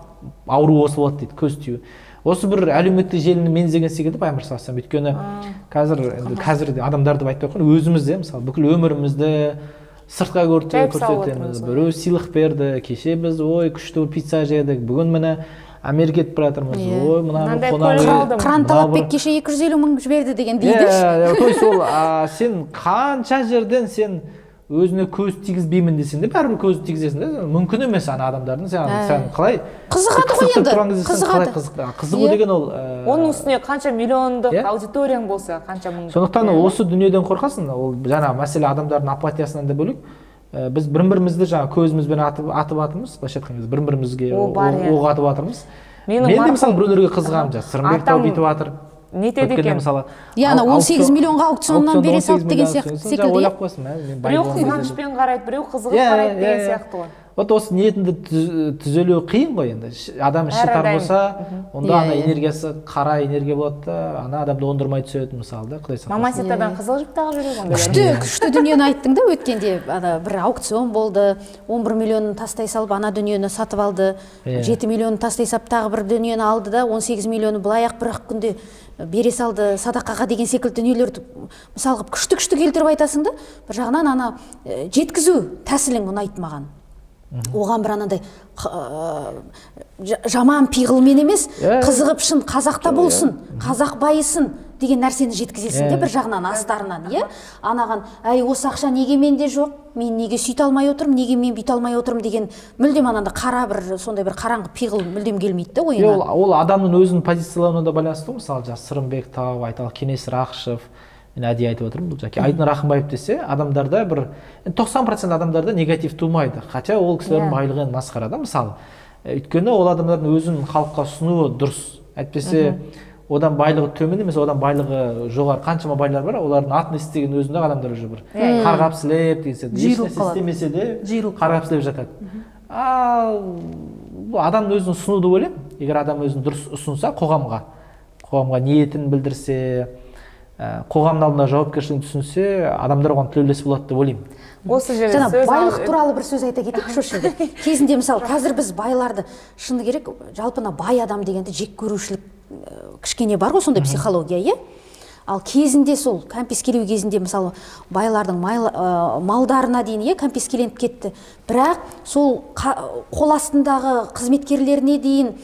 ауру осы болады дейді, көз тию. Осы бір әлеуметтік желіні меңзеген секілді пайғамбар саллаллаху алейхи өйткені қазір адамдарды айтпай ақ қойын, өзімізде мысалы бүкіл өмірімізді сыртқа көрсетеміз. Біреу сыйлық берді, кеше біз ой күшті пицца жедік, бүгін міне Америка кетіп бара жатырмыз, ой мына Қыран Талапбек кеше 250 мың жіберді деген дейді. То есть ол сен қанша жерден сен өзіне көз тигізбеймін десең де бәрібір көз тигізесің де, мүмкін емес ана адамдардың сен қалай қызығады ғой енді, қызығу деген ол оның үстіне қанша миллиондық аудиторияң болса, қанша мың. Сондықтан осы дүниеден қорқасың, ол жаңа мәселе адамдардың апатиясынан да бөлек. Біз бір-бірімізді жаңа көзімізбен атып атырмыз, былайша айтқан кезде бір-бірімізге оқ атып атырмыз. Мен де мысалы біреулерге қызығамын, Сырымбек тау бүйтіп атыр. Нетеді екен мысалы. 18 миллионға аукционнан бере салды деген секілді. Ойлап қойсын, біреу қызғанышпен қарайды, біреу қызығып қарайды деген сияқты ғой. Осы ниетіңді түзелеу қиын ғой енді. Адам іші тар болса, онда ана энергиясы қара энергия болады да, ана адамды оңдырмай түседі мысалы да, Құдай сақтасын. Мамасетадан қызыл жіп тағып жүреді. Күшті дүниені айттың да, өткенде бір аукцион болды, 11 миллионын тастай салып ана дүниені сатып алды, 7 миллионын тастай салып тағы бір дүниені алды да, 18 миллионы былай-ақ бір-ақ күнде бере салды садақаға деген секілді дүниелерді мысалға күшті келтіріп айтасың да, бір жағынан ана жеткізу тәсілің ұнайды маған. Оған бір анандай жаман пиғылмен емес, қызығып шын қазақта болсын, қазақ байысын деген нәрсені жеткізесің де бір жағынан астарынан, анаған осы ақша неге менде жоқ, мен неге сөйте алмай отырмын, неге мен бүйте алмай отырмын деген мүлдем ананда қара бір сондай бір қараңғы пиғыл мүлдем келмейді да ойына. Ол адамның өзінің позициялауына да байланысты ғой. Мысалы Сырымбек тау, айталық Кенес Рақышев, мен әдейі айтып отырмын, бұл жаке Айдын Рахымбаев десе, адамдарда бір 90% адамдарда негатив тумайды. Хотя ол кісілердің байлығы масқара да, мысалы. Өйткені ол адамдардың өзін халыққа ұсынуы дұрыс. Әйтпесе одан байлығы төмен емес, одан байлығы жоғары қаншама байлар бар, олардың атын естіген өзінде адамдар уже бір қарғап-сілеп деген сияқты. Ешнәрсе істемесе де қарғап-сілеп жатады. Бұл адамның өзін ұсынуды ойлаймын. Егер адам өзін дұрыс ұсынса қоғамға ниетін білдірсе, қоғамның алдында жауапкершілігін түсінсе, адамдар оған тілеулес болады деп ойлаймын. Осы жерде байлық туралы бір сөз айта кетейікші осы жерде. Кезінде мысалы қазір біз байларды шыны керек, жалпына бай адам дегенде жек көрушілік кішкене бар ғой, сондай психология, Ал кезінде сол кәмпескелеу кезінде мысалы байлардың малдарына дейін кәмпескеленіп кетті. Бірақ сол қол астындағы қызметкерлеріне дейін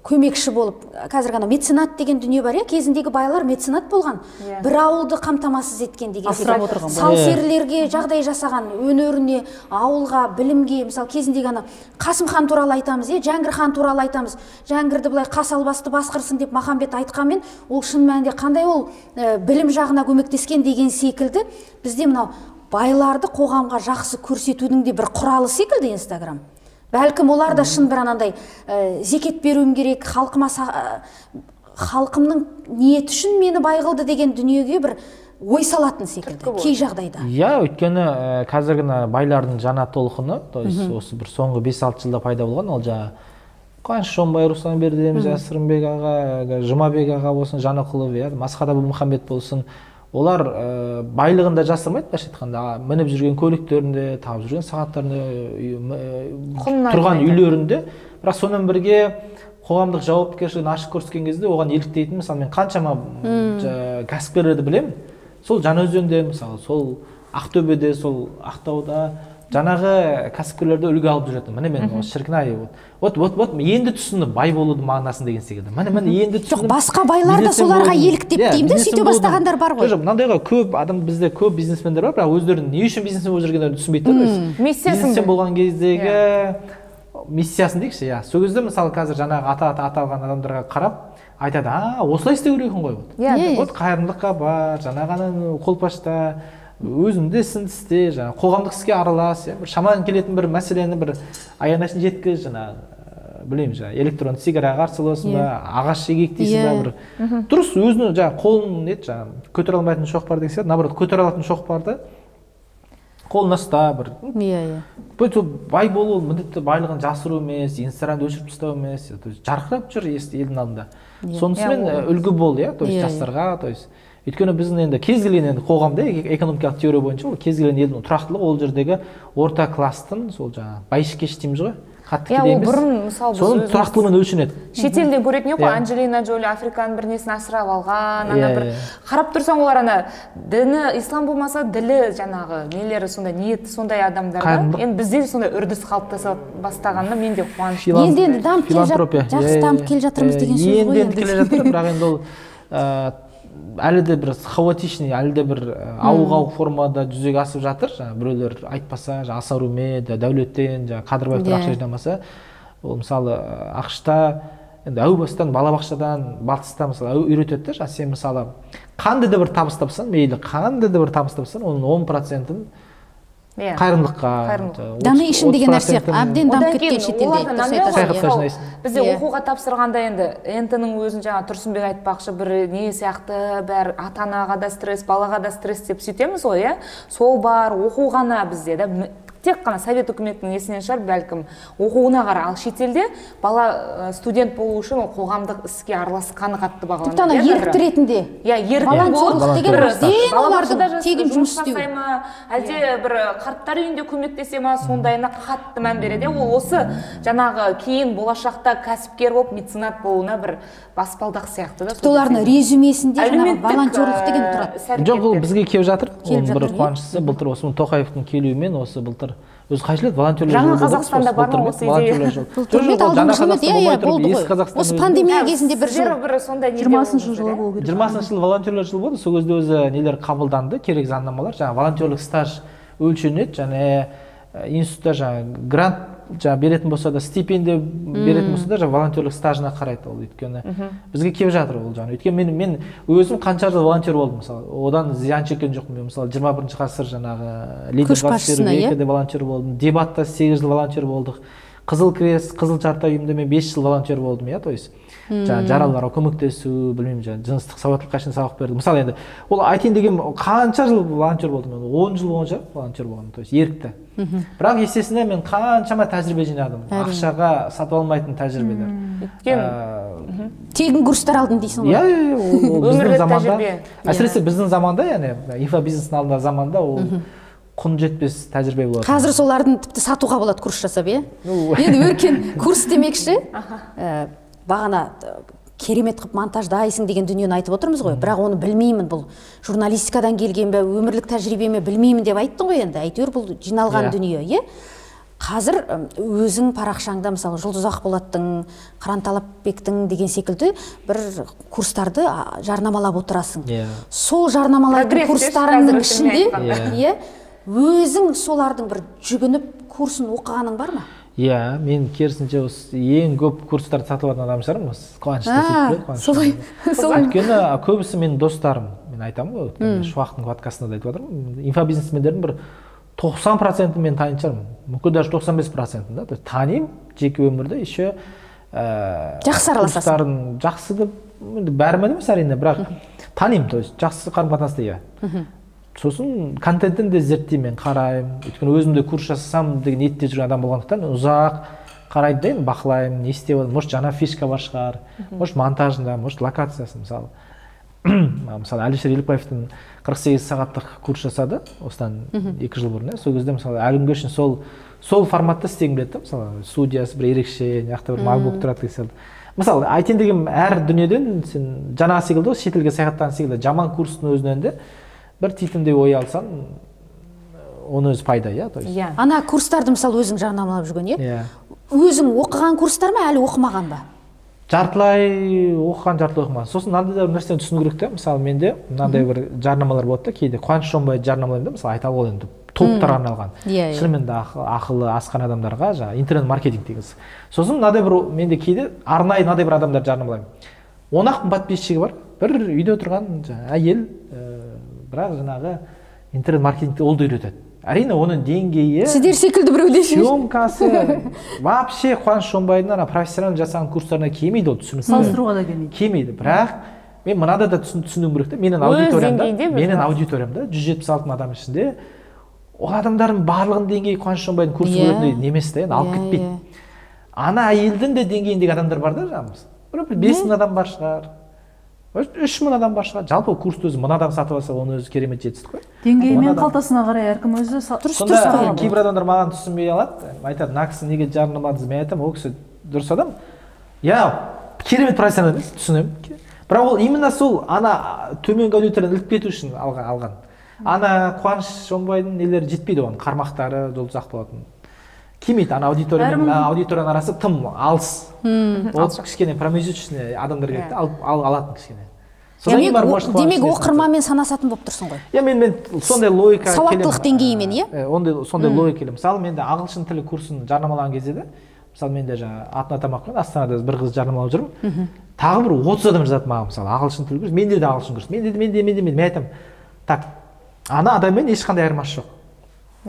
көмекші болып, қазір ғана меценат деген дүние бар, кезіндегі байлар меценат болған, бір ауылды қамтамасыз еткен деген сал серілерге жағдай жасаған, өнеріне, ауылға, білімге, мысалы кезіндегі ана Қасым хан туралы айтамыз, Жәңгір хан туралы айтамыз, Жәңгірді былай қас албасты басқырсын деп Махамбет айтқанмен, ол шын мәнінде қандай ол білім жағына көмектескен деген секілді, бізде мынау байларды қоғамға жақсы көрсетудің де бір құралы секілді Инстаграм. Бәлкім олар да шын бір анандай зекет беруім керек, халқымның ниеті үшін мені бай қылды деген дүниеге бір ой салатын секілді кей жағдайда. Иә, өйткені қазіргі байлардың жаңа толқыны, то есть осы бір соңғы 5-6 жылда пайда болған, ол жаңа Қуаныш Шонбай, Руслан Бердіеміз, Сырымбек аға, Жұмабек аға болсын, Жанықұлов, Масқат Абылмұхамбет болсын, олар байлығын да жасырмайды, былайша айтқанда, мініп жүрген көліктерінде, тауып жүрген сағаттарында, тұрған үйлерінде, бірақ сонымен бірге қоғамдық жауапкершілігін ашық көрсеткен кезде оған еліктейтін, мысалы мен қаншама кәсіпкерлерді білемін, сол Жаңаөзенде, мысалы, сол Ақтөбеде, сол Ақтауда жаңағы кәсіпкерлерді үлгі алып жүретін. Міне мен шіркін-ай, вот енді түсіндім бай болудың мағынасын деген секілді. Міне енді түсіндім. Жоқ, басқа байлар да соларға еліктеп деймін де, сөйте бастағандар бар ғой. Жоқ, мынандайға көп адам, бізде көп бизнесмендер бар, бірақ өздерінің не үшін бизнесмен болып жүргендерін түсінбейді. Бизнесмен болған кездегі миссиясын дейікші, сол кезде мысалы қазір жаңағы аты аталған адамдарға қарап айтады, осылай істеу керек екен ғой. Вот қайырымдылыққа бар, жаңағы қолпашта өзіңді ісіңді істе, қоғамдық іске аралас, шамадан келетін бір мәселені бір аяғына жеткіз, білемін, электронды сигараға қарсы болсын ба, ағаш егектейсің ба, бір дұрыс өзінің қолын көтере алмайтын шоқпар деген сияқты, наоборот көтере алатын шоқпарды қолына ұста, бір бай болу міндетті байлығын жасыру емес, инстаграмды өшіріп тастау емес, жарқырап жүр елдің алдында. Сонысымен үлгі бол, жастарға, өйткені біздің енді кез келген қоғамда экономикалық теория бойынша кез келген елдің тұрақтылығы ол жердегі орта класстың сол байшыкеш дейміз ғой, қатты кедей емес, соның тұрақтылығымен өлшенеді. Шетелде көретін ек қой, Анджелина Джоли Африканың бір несін асырап алған, бір қарап тұрсаң олар діні ислам болмаса ділі жаңағы нелері сондай ниеті сондай адамдар да. Енді бізде сондай үрдіс қалыптаса бастағанына мен де қуаныштымын. Енді дамып жақсы дамып келе жатырмыз деген сөз ғой. Енді келе жатыр, бірақ енді ол әлі де бір хаотичный, әлі де бір ауық формада жүзеге асып жатыр. Біреулер айтпаса, асаруме, дәулеттен, Қадырбаевтар ақша жинамаса, ол мысалы ақшта әу бастан балабақшадан, батыста мысалы үйретеді, сен мысалы қандай да бір табыс тапсаң, мейлі қандай да бір табыс тапсаң, оның 10%-ін қайырымдылыққа, дами ішін деген нәрсе әбден дамып кеткен шетелде. Бізде оқуға тапсырғанда енді НТ-ның өзін жаңа Тұрсынбек айтпақшы бір не сияқты, бәрі ата-анаға да стресс, балаға да стресс деп сөйтеміз ғой, сол бар, оқу ғана бізде да тек қана совет үкіметінің есінен шығар, бәлкім оқуына қара. Ал шетелде бала студент болу үшін ол қоғамдық іске араласқаны қатты бағаланады. Тіпті ана ерікті ретінде. Волонтерлық деген ден олардың тегін жұмыс істеу. Әлде бір қарттар үйінде көмектесе ма, сондайына қатты мән береді. Ол осы жаңағы кейін болашақта кәсіпкер болып меценат болуына бір баспалдақ сияқты да. Тіпті олардың резюмесінде жаңағы волонтерлық деген тұрады. Жоқ, ол бізге келіп жатыр. Бір қуаныштысы былтыр осы Тоқаевтың келуімен осы былтыр өзі қайшылады, волонтерлер жаңа Қазақстанда бар ма осы идея? Осы пандемия кезінде бір жыл 20-шы жылы болу керек. 20-шы жылы волонтерлер жылы болды, сол кезде өзі нелер қабылданды, керек заңнамалар, жаңа волонтерлік стаж өлшенеді, және институтта жаңа грант беретін болса да, стипендия беретін болса да, волонтерлік стажына қарайды ол, өйткені бізге келіп жатыр ол жаңа. Өйткені мен өзім қанша жыл волонтер болдым, мысалы, одан зиян шеккен жоқпын. Мен мысалы 21-ші ғасыр жаңағы лидер ғасыр волонтер болдым, дебатта 8 жыл волонтер болдық, Қызыл Крест, Қызыл Жарты ұйымында мен 5 жыл волонтер болдым, то есть жараларға көмектесу, білмеймін, жыныстық сауаттылыққа үшін сабақ бердім. Мысалы енді ол айтайын деген қанша жыл волонтер болдым, 10 жыл болған шығар волонтер болған, то есть ерікті. Бірақ есесіне мен қаншама тәжірибе жинадым, ақшаға сатып алмайтын тәжірибелер. Тегін курстар алдым дейсің ғой? Ол біздің заманда, әсіресе біздің заманда, яғни инфобизнестің алдында заманда ол құн жетпес тәжірибе болады. Қазір солардың тіпті сатуға болады курс жасап, енді өркен курс демекші, бағана керемет қып монтаждайсың деген дүниені айтып отырмыз ғой, бірақ оны білмеймін, бұл журналистикадан келген бе, өмірлік тәжірибеме білмеймін деп айттың ғой енді, әйтеуір бұл жиналған дүние, Қазір өзің парақшаңда мысалы Жұлдыз Ақболаттың, Қыран Талапбектің деген секілді бір курстарды жарнамалап отырасың. Сол жарнамалайтын курстарыңның ішінде өзің солардың бір жүгініп курсын оқығаның бар ма? Мен керісінше ең көп курстарды сатып алатын адам шығармын, қуанышты сөйтіп. Солай. Өйткені көбісі менің достарым. мен айтамын ғой, өткенде Шуақтың подкастында да айтып жатырмын, инфобизнесмендердің бір 90% мен танитын шығармын, мүмкін даже 95%, да, то есть танимын жеке өмірде, еще жақсы араласасың. Курстарын жақсы деп, бәрімен емес әрине, бірақ танимын, то есть жақсы қарым-қатынаста, иә. Сосын контентін де зерттеймін, қараймын, өйткені өзімде курс жасасам деген ниетте жүрген адам болғандықтан ұзақ қарайды дейін, бақылаймын, не істеп отыр, может жаңа фишка бар шығар, может монтажында, может локациясы, мысалы. Мысалы Әлішер Елікбаевтың 48 сағаттық курс жасады осыдан 2 жыл бұрын, сол кезде мысалы әлі күнге шейін сол форматта істегім келеді, мысалы студиясы бір ерекше, жақта бір макбук тұрады деген. Мысалы айтайын деген әр дүниеден сен жаңа секілді, шетелге саяхаттаған секілді жаман курстың өзінен де бір титімдей ой алсаң, оның өзі пайда, иә? Ана курстарды мысалы өзің жарнамалап жүрген, иә? Өзің оқыған курстар ма, әлі оқымаған ба? Жартылай оқыған, жартылай оқымаған. Сосын мынандай да бір нәрсені түсіну керек те, мысалы менде мынандай бір жарнамалар болады да, кейде Қуаныш Шонбайды жарнамалаймын да, мысалы айта ғой енді топтарға арналған. Шынымен де ақылы асқан адамдарға, жаңағы интернет-маркетинг дегенсіз. Сосын мынандай бір менде кейде арнайы мынандай бір адамдар жарнамалаймын. 10 подписчигі бар, бір үйде отырған әйел, бірақ жаңағы интернет-маркетингті ол да үйретеді. Әрине оның деңгейі, сіздер секілді біреуде съемкасы вообще Қуаныш Шонбайдың ана профессионал жасаған курстарына келмейді, ол түсінікті. Салыстыруға да келмейді. Келмейді, бірақ мен мынада да түсінуім керек те, менің аудиториямда 176 адам ішінде ол адамдардың барлығының деңгейі Қуаныш Шонбайдың курсы көретіндей немес те, алып кетпейді. Ана әйелдің де деңгейіндегі адамдар бар да, жаңымыз. Бір 5000 адам бар шығар. 3000 адам бар шығар. Жалпы курсты өзі 1000 адам сатып алса, оның өзі керемет жетістік қой. Деңгейі мен қалтасына қарай әркім өзі сонда кейбір адамдар маған түсінбей алады. Айтады, мына кісі неге жарнамадыңыз? Мен айтамын, ол кісі дұрыс адам. Я керемет профессионал емес, түсінемін. Бірақ ол именно сол ана төменгі аудиторияны іліп кету үшін алған. Ана Қуаныш Шонбайдың нелері жетпейді оған, қармақтары жолдызақ болатын. Келмейді, ана аудиторияның арасы тым алыс. Ол кішкене промежуточный адамдар керек те, алатын кішкене. Демек оқырманмен санасатын болып тұрсың ғой. Иә, мен сондай логика келем. Сауаттылық деңгейімен, иә? Сондай логика келем. Мысалы, менде ағылшын тілі курсын жарнамалаған кезде де, мысалы менде жаңа атын атамақпен Астанада бір қыз жарнамалап жүрмін. Тағы бір 30 адам жазады маған, мысалы, ағылшын тілі курс, менде де ағылшын курс. Мен айтамын, так, ана адаммен ешқандай айырмасы жоқ.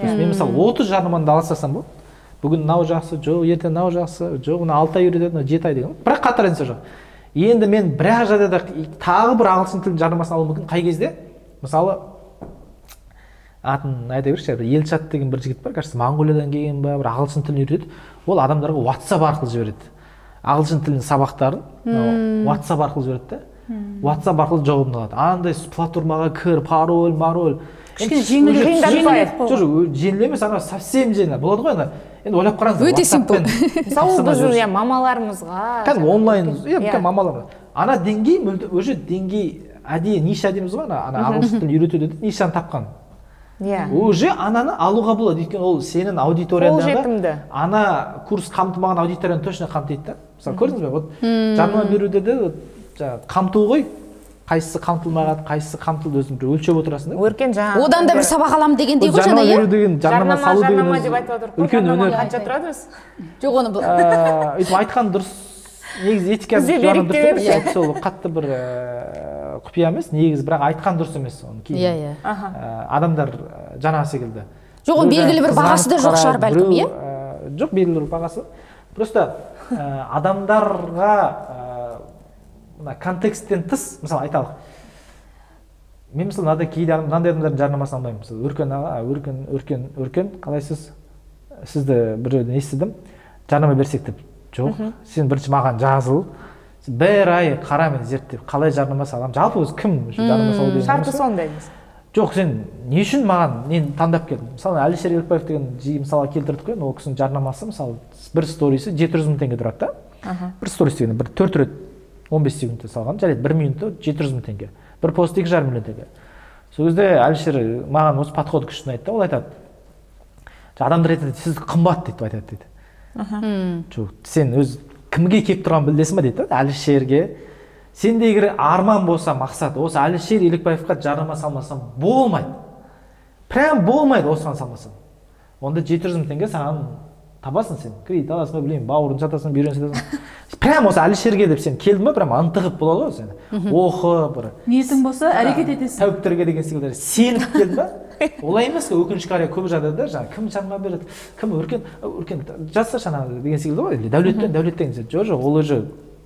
Мен мысалы 30 жарнаманы алсасам болады. Бүгін мынау жақсы, жоқ, ертең мынау жақсы, жоқ, мына 6 ай үйретеді, 7 ай деген. Бірақ қатар нәрсе жоқ. Енді мен бір жағдайда тағы бір ағылшын тілін жарнамасын алуым мүмкін. Қай кезде? Мысалы, атын айта берші, Елшат деген бір жігіт бар, кажется, Моңғолиядан келген ба, бір ағылшын тілін үйретеді. Ол адамдарға WhatsApp арқылы жібереді. Ағылшын тілінің сабақтарын WhatsApp арқылы жібереді. WhatsApp арқылы жауабын алады. Андай платформаға кір, пароль. Жеңіл емес, ана совсем жеңіл. Болады ғой, ана. Енді ойлап қараңыз. Өте симпл. Мысалы біз мамаларымызға. Кәдімгі онлайн, мамалар. Ана деңгей, уже деңгей, әдейі ниша дейміз ғой, ана ағылшын тілін үйретеді, нишаны тапқан. Уже ананы алуға болады, өйткені ол сенің аудиторияңдағы ана курс қамтымаған аудиторияны точно қамтиды да. Мысалы, көрдіңіз бе? Вот жарнама беруде де қамту ғой. Қайсысы қамтылмаған, қайсысы қамтылды өзің бір өлшеп отырасың да. Өркен жаңа. Одан да бір сабақ аламын дегендей ғой жаңа, иә? Жарнама салу деген жарнама деп айтып отыр. Үлкен өнер. Қанша тұрады өзі? Жоқ, оны өйтіп айтқан дұрыс. Негізі этикасы жағынан дұрыс. Сол қатты бір құпия емес, негізі бірақ айтқан дұрыс емес оны кейін. Адамдар жаңа секілді. Жоқ, оның белгілі бір бағасы да жоқ шығар бәлкім, иә? Жоқ, белгілі бір бағасы. Просто адамдарға контексттен тыс, мысалы айталық, мен мысалы мынандай кейде мынандай адамдардың жарнамасын алмаймын. Мысалы Өркен, қалайсыз? Сізді бір жерден естідім, жарнама берсек деп. Жоқ, сен бірінші маған жазыл, бір ай қара мен зерттеп, қалай жарнама саламын? Жалпы өзі кім жарнама салу деген? Шарты сондай емес. Жоқ, сен не үшін маған нені таңдап келдің? Мысалы Әлішер Елікбаев деген жиі мысалы келтірдік қой, ол кісінің жарнамасы мысалы бір сторисі 700 мың теңге тұрады да. Бір сторис дегенде бір 4 рет 15 секундта салған, жарайды 1 минутта 700 мың теңге. Бір пост 2,5 миллион теңге. Сол кезде Әлішер маған осы подходы күшті айтты. Ол айтады, адамдар айтады, сіз қымбат деп айтады дейді. Жоқ, сен өз кімге келіп тұрған білесің ба дейді, Әлішерге. Сендегі арман болса, мақсат, осы Әлішер Елікбаевқа жарнама салмасам болмайды. Прям болмайды осыған салмасам. Онда 700 мың теңге саған табасың сен, кредит аласың ба білмеймін, бауырын сатасың, бүйрен сатасың. Прям осы Әлішерге деп сен келдің ба, прям ынтығып болады ғой сен. Оқып, бір ниетің болса әрекет етесің. Тәуіптерге деген секілді сеніп келдің ба? Олай емес қой, өкінішке қарай көп жағдайда жаңағы кім жарнама береді, кім өркен жазса жаңағы деген секілді ғой, или дәулеттен жоқ, ол уже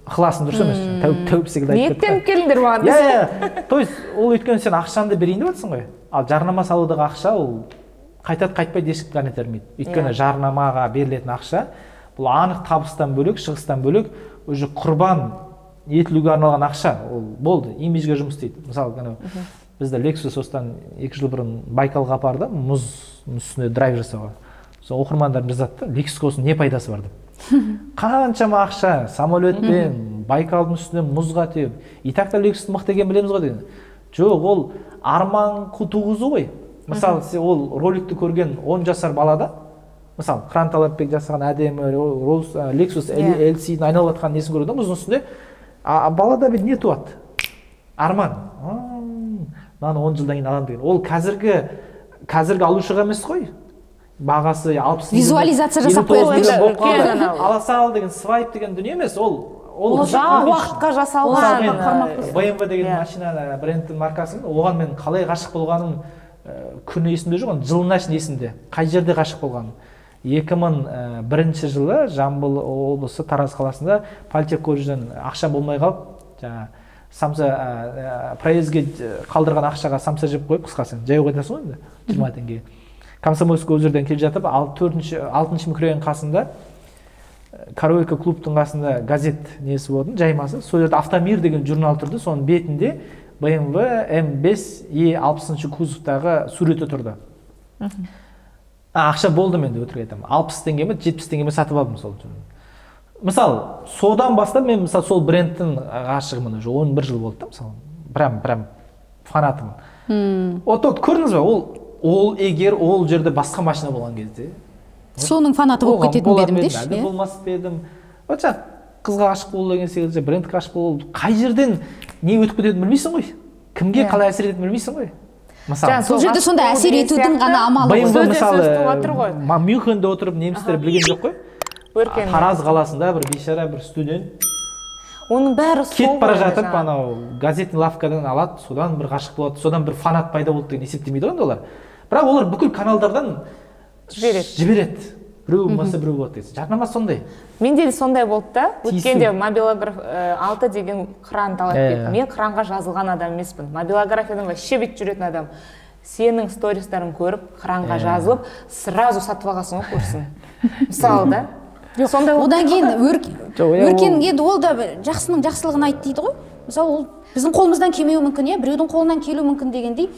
ықыласың дұрыс емес, тәуіп секілді айтып кетті. Ниеттеніп келдіңдер маған. Иә, то есть ол өйткені сен ақшаңды берейін деп жатсың ғой, ал жарнама салудағы ақша ол қайтады қайтпайды ешкім гарантия бермейді. Өйткені жарнамаға берілетін ақша бұл анық табыстан бөлек, шығыстан бөлек уже құрбан етілуге арналған ақша. Ол болды, имиджге жұмыс істейді. Мысалы, бізді Lexus осыдан 2 жыл бұрын Байкалға апарды, мұз үстіне драйв жасауға. Сол оқырмандар жазады да, Lexus'ың не пайдасы бар деп. Қаншама ақша самолетпен Байкалдың үстіне мұзға теуіп, и так та Lexus мықты екенін білеміз ғой деген. Жоқ, ол арман туғызу ғой. Мысалы, ол роликті көрген 10 жасар балада, мысалы, Қыран Талапбек жасаған әдемі Lexus LC-дің айналып жатқан несін көреді, мұздың үстінде, балада бір не туады? Арман. Мынаны 10 жылдан кейін аламын деген. Ол қазіргі алушыға емес қой. Бағасы 60 визуализация жасап қояды. Ала сал деген, свайп деген дүние емес, ол жаңа уақытқа жасалған. BMW деген машина брендтің маркасын, оған мен қалай ғашық болғаным күні есімде жоқ, жылына шын есімде. Қай жерде ғашық болғаным. 2001 жылы Жамбыл облысы Тараз қаласында политех колледжден ақша болмай қалып, самса проездге қалдырған ақшаға самса жеп қойып, қысқасы жаяу қайтасың ғой енді 20 теңге. Комсомольский ол жерден келе жатып, 6-шы микрорайон қасында Караоке клубтың қасында газет несі болатын, жаймасы. Сол жерде Автомир деген журнал тұрды, соның бетінде BMW M5 E60 кузовтағы суреті тұрды. Ақша болды менде, өтірік айтамын. 60 теңге ме, 70 теңге ме сатып алдым сол журналды. Мысалы, содан бастап мен мысалы сол брендтің ғашығымын уже 11 жыл болды да, мысалы. Прям фанатымын. Вот көрдіңіз бе, ол егер ол жерде басқа машина болған кезде, соның фанаты болып кететін бе едім деші? Әлде болмас едім. Вот қызға ғашық болу деген секілді, брендке ғашық болу, қай жерден не өтіп кететінін білмейсің ғой. Кімге қалай әсер ететінін білмейсің ғой. Сол жерде сонда әсер етудің ғана амалы ғой. Мысалы, Мюнхенде отырып немістер білген жоқ қой. Тараз қаласында бір бейшара бір студент оның бәрі сол кетіп бара жатып, анау газетный лавкадан алады, содан бір ғашық болады, содан бір фанат пайда болды деген есептемейді ғой олар. Бірақ олар бүкіл каналдардан жібереді. Біреу болмаса біреу болады дейсіз. Жарнама сондай. Менде де сондай болды да. Өткенде мобилограф 6 деген Қыран Талапбек. Мен Қыранға жазылған адам емеспін. Мобилографиядан вообще бүйтіп жүретін адам. Сенің стористарын көріп, Қыранға жазылып, сразу сатып алғансың ғой курсын. Мысалы да. Одан кейін өркен енді ол да жақсының жақсылығын айт дейді ғой. Мысалы ол біздің қолымыздан келмеуі мүмкін, біреудің қолынан келуі мүмкін дегендей,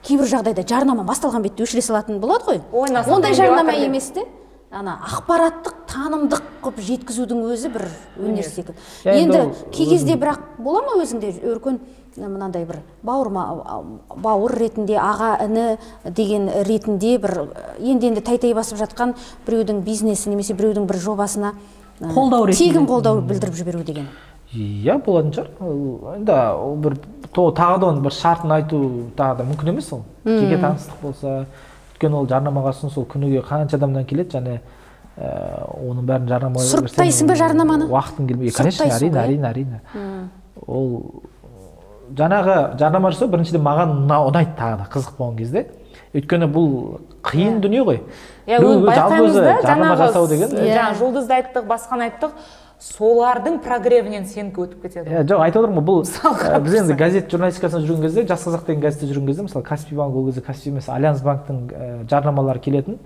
кейбір жағдайда жарнама басталған бетте өшіре салатын болады ғой. Ондай жарнама емес те, ақпараттық, танымдық қып жеткізудің өзі бір өнер секілді. Енді кей кезде бірақ бола ма өзіңде өркен мынандай бір бауыр ретінде, аға іні деген ретінде бір енді тай басып жатқан біреудің бизнесі немесе біреудің бір жобасына тегін қолдау білдіріп жіберу деген. Иә, болатын шығар. Енді бір тағы да оның бір шартын айту тағы да мүмкін емес ол. Жеке таныстық болса, өйткені ол жарнамаға сол күніге қанша адамнан келеді, және оның бәрін жарнамаға сұрыптайсың ба жарнаманы? Уақытың келмей, конечно, әрине. Ол жаңағы жарнама жасау біріншіден маған ұнайды тағы да қызық болған кезде. Өйткені бұл қиын дүние ғой. Байқаймыз да, жаңағы жұлдызды айттық, басқаны айттық, солардың прогревінен сенікі өтіп кетеді. Жоқ, айтып отырмын ғой, бұл біз енді газет журналистикасында жүрген кезде, Жас Қазақ деген газетте жүрген кезде, мысалы Каспий банк, ол кезде Каспий емес, Альянс банктың жарнамалары келетін,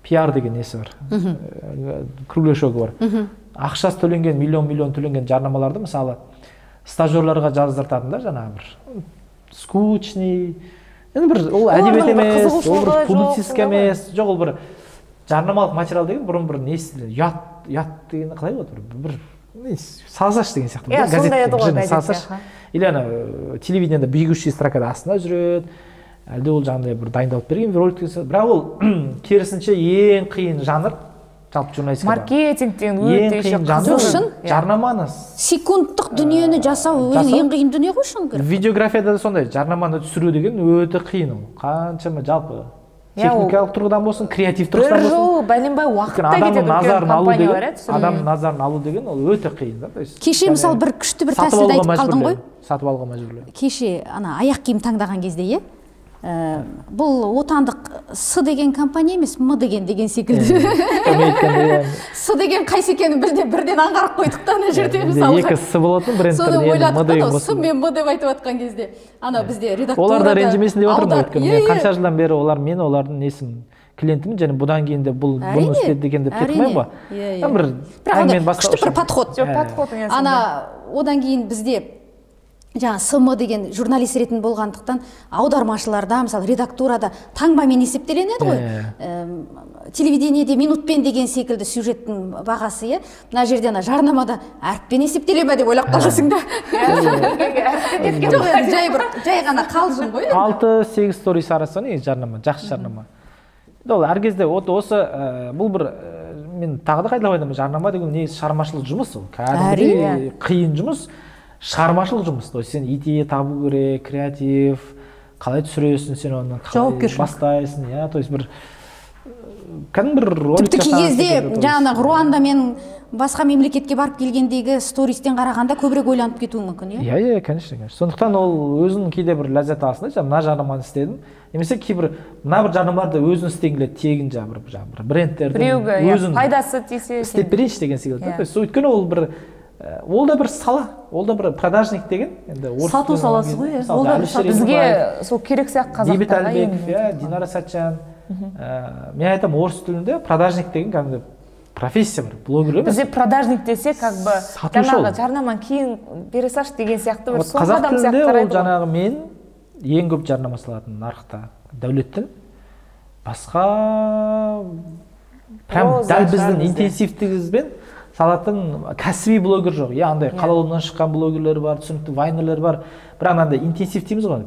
пиар деген несі бар, кругляшогы бар. Ақшасы төленген, миллион төленген жарнамаларды, мысалы, стажерларға жаздыртатын да, жаңағы бір скучный, енді бір ол әдебиет емес, ол бір публицистика емес, жоқ, ол бір жарнамалық материал деген бұрын бір несі, ұят деген қалай болады, бір салсаш деген сияқты. Сондай еді ғой газет. Или ана телевидениеда бегущий строкада астында жүреді, әлде ол жаңағыдай бір дайындалып берген ролик деген. Бірақ ол керісінше ең қиын жанр жалпы журналистикада. Маркетингтен өте қызық. Жарнаманы секундтық дүниені жасау ең қиын дүние ғой шын керек. Видеографияда да сондай, жарнаманы түсіру деген өте қиын ол. Қаншама жалпы техникалық тұрғыдан болсын, креатив тұрғыдан болсын. Бір жыл бәленбай уақытта кетеді үлкен компаниялар, адамның назарын алу деген ол өте қиын да. Кеше мысалы бір күшті бір тәсілді айтып қалдың ғой. Сатып алуға мәжбүрлеу. Кеше аяқ киім таңдаған кезде, бұл отандық С деген компания емес, М деген секілді. С деген қайсы екенін бірден аңғарып қойдық та ана жерде мысалы. Екі С болатын брендтерден М деген болсын. С мен М деп айтып жатқан кезде. Бізде редакторда олар да ренжімесін деп отырмын өйткені. Мен қанша жылдан бері мен олардың несін клиентімін, және бұдан кейін де бұны істеді деген деп кетмеймін ғой. Күшті бір подход. Одан кейін бізде жаңа СМ деген журналист ретінде болғандықтан аудармашыларда, мысалы редактурада таңбамен есептеленеді ғой. Телевидениеде минутпен деген секілді сюжеттің бағасы, мына жерде жарнамада әріппен есептеле ме деп ойлап қаласың да. Жай ғана қалжың ғой. 6-8 сторис арасы не жарнама, жақсы жарнама. Ол әр кезде осы бұл бір мен тағы да қайда айтамын, жарнама деген не шығармашылық жұмыс ол. Кәдімгідей қиын жұмыс. Шығармашылық жұмыс, то есть сен идея табу керек, креатив, қалай түсіресің, сен оны қалай бастайсың, то есть бір кәдімгі бір ролик тіпті кей кезде жаңағы Руанда мен басқа мемлекетке барып келгендегі стористен қарағанда көбірек ойланып кетуі мүмкін, иә, конечно. Сондықтан ол өзінің кейде бір ләззат алсын, мына жарнаманы істедім, немесе кейбір мына бір жарнамаларды өзін істегің келеді, тегін бір брендтердің өзін пайдасы тисе істеп берейінші деген секілді. То есть өйткені ол бір ол да бір сала, ол да бір продажник деген, сату саласы ғой. Бізге сол керек сияқты қазақтарға. Бейбіт Әлбеков, Динара Сәтжан. Мен айтамын, орыс тілінде продажник деген кәдімгі профессия бар, блогер емес. Бізде продажник десе, как бы жаңағы жарнаманы кейін бере салшы деген сияқты бір соңғы адам сияқты қарайды. Ол жаңағы мен ең көп жарнама салатын нарықта Дәулеттің басқа прям дәл біздің интенсивтігімізбен салатын кәсіби блогер жоқ. Андай қалаулымнан шыққан блогерлер бар, түсінікті вайнерлер бар. Бірақ андай интенсив дейміз ғой.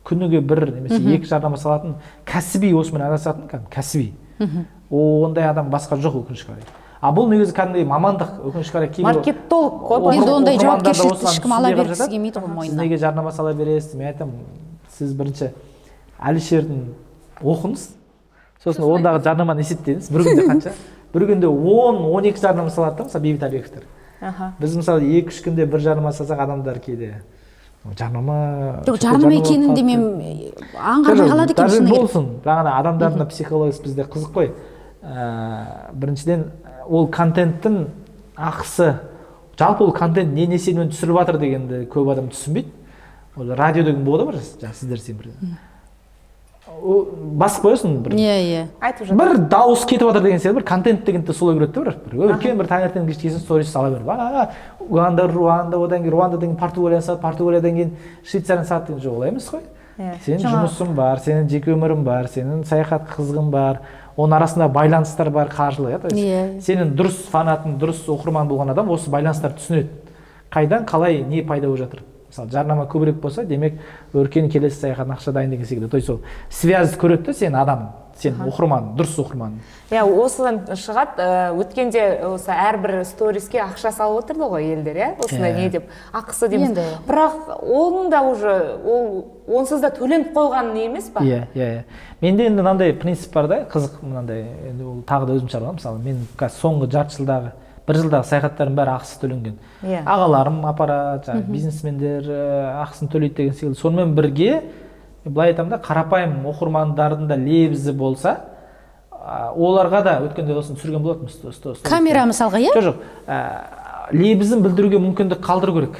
Күніге бір немесе екі жарнама салатын кәсіби осымен араласатын кәсіби. Ондай адам басқа жоқ өкінішке қарай. Бұл негізі кәдімгідей мамандық өкінішке қарай. Маркетолог қой. Енді ондай жауапкершілікті ешкім ала бергісі келмейді ғой мойнына. Сіз неге жарнама сала бересіз? Мен айтамын, сіз бірінші Әлішердің оқыңыз, сосын ондағы жарнаманы есептеңіз. Бір күнде қанша? Бір күнде 10-12 жарнама салады, мысалы Бейбіт Әлбековтер. Біз мысалы 2-3 күнде бір жарнама салсақ, адамдар кейде жарнама екенін де мен аңғармай қалады екен шыны керек. Болсын, жаңағы адамдардың психологиясы бізде қызық қой. Біріншіден ол контенттің ақысы, жалпы ол контент не несімен түсіріп жатыр дегенді көп адам түсінбейді. Радио деген болады бар, сіздер сен басып қоясың бір дауыс кетіп жатыр деген сияқты, бір контент дегенді солай көреді бір үлкен бір таңертең кешкесін сторис сала беріп, Уганда, Руанда, одан кейін Руанда деген Португалияны салады, Португалиядан кейін Швейцарияны салады деген жоқ, олай емес қой. Сенің жұмысың бар, сенің жеке өмірің бар, сенің саяхат қызығың бар, оның арасында байланыстар бар, қаржылы. Сенің дұрыс фанатың, дұрыс оқырман болған адам осы байланыстарды түсінеді. Қайдан, қалай, не пайда болып жатыр. Мысалы, жарнама көбірек болса, демек өркен келесі саяхат ақша дайын деген секілді. То есть ол связь көреді, сен адам, сен оқырман, дұрыс оқырман. Осыдан шығады, өткенде осы әрбір сториске ақша салып отырды ғой елдер, осындай не деп, ақысы дейміз. Бірақ оның да уже онсыз да төленіп қойған не емес па? Менде енді мынандай принцип бар да, қызық мынандай, тағы да өзім шығарғам, мысалы, мен соңғы жарты жылдағы бір жылдағы саяхаттардың бәрі ақысы төленген. Ағаларым апарат, бизнесмендер ақысын төлейді деген секілді. Сонымен бірге, былай айтамын да, қарапайым оқырмандардың да лебізі болса, оларға да өткенде осын түсірген болатын. Камера мысалға, Жоқ, лебізін білдіруге мүмкіндік қалдыру керек.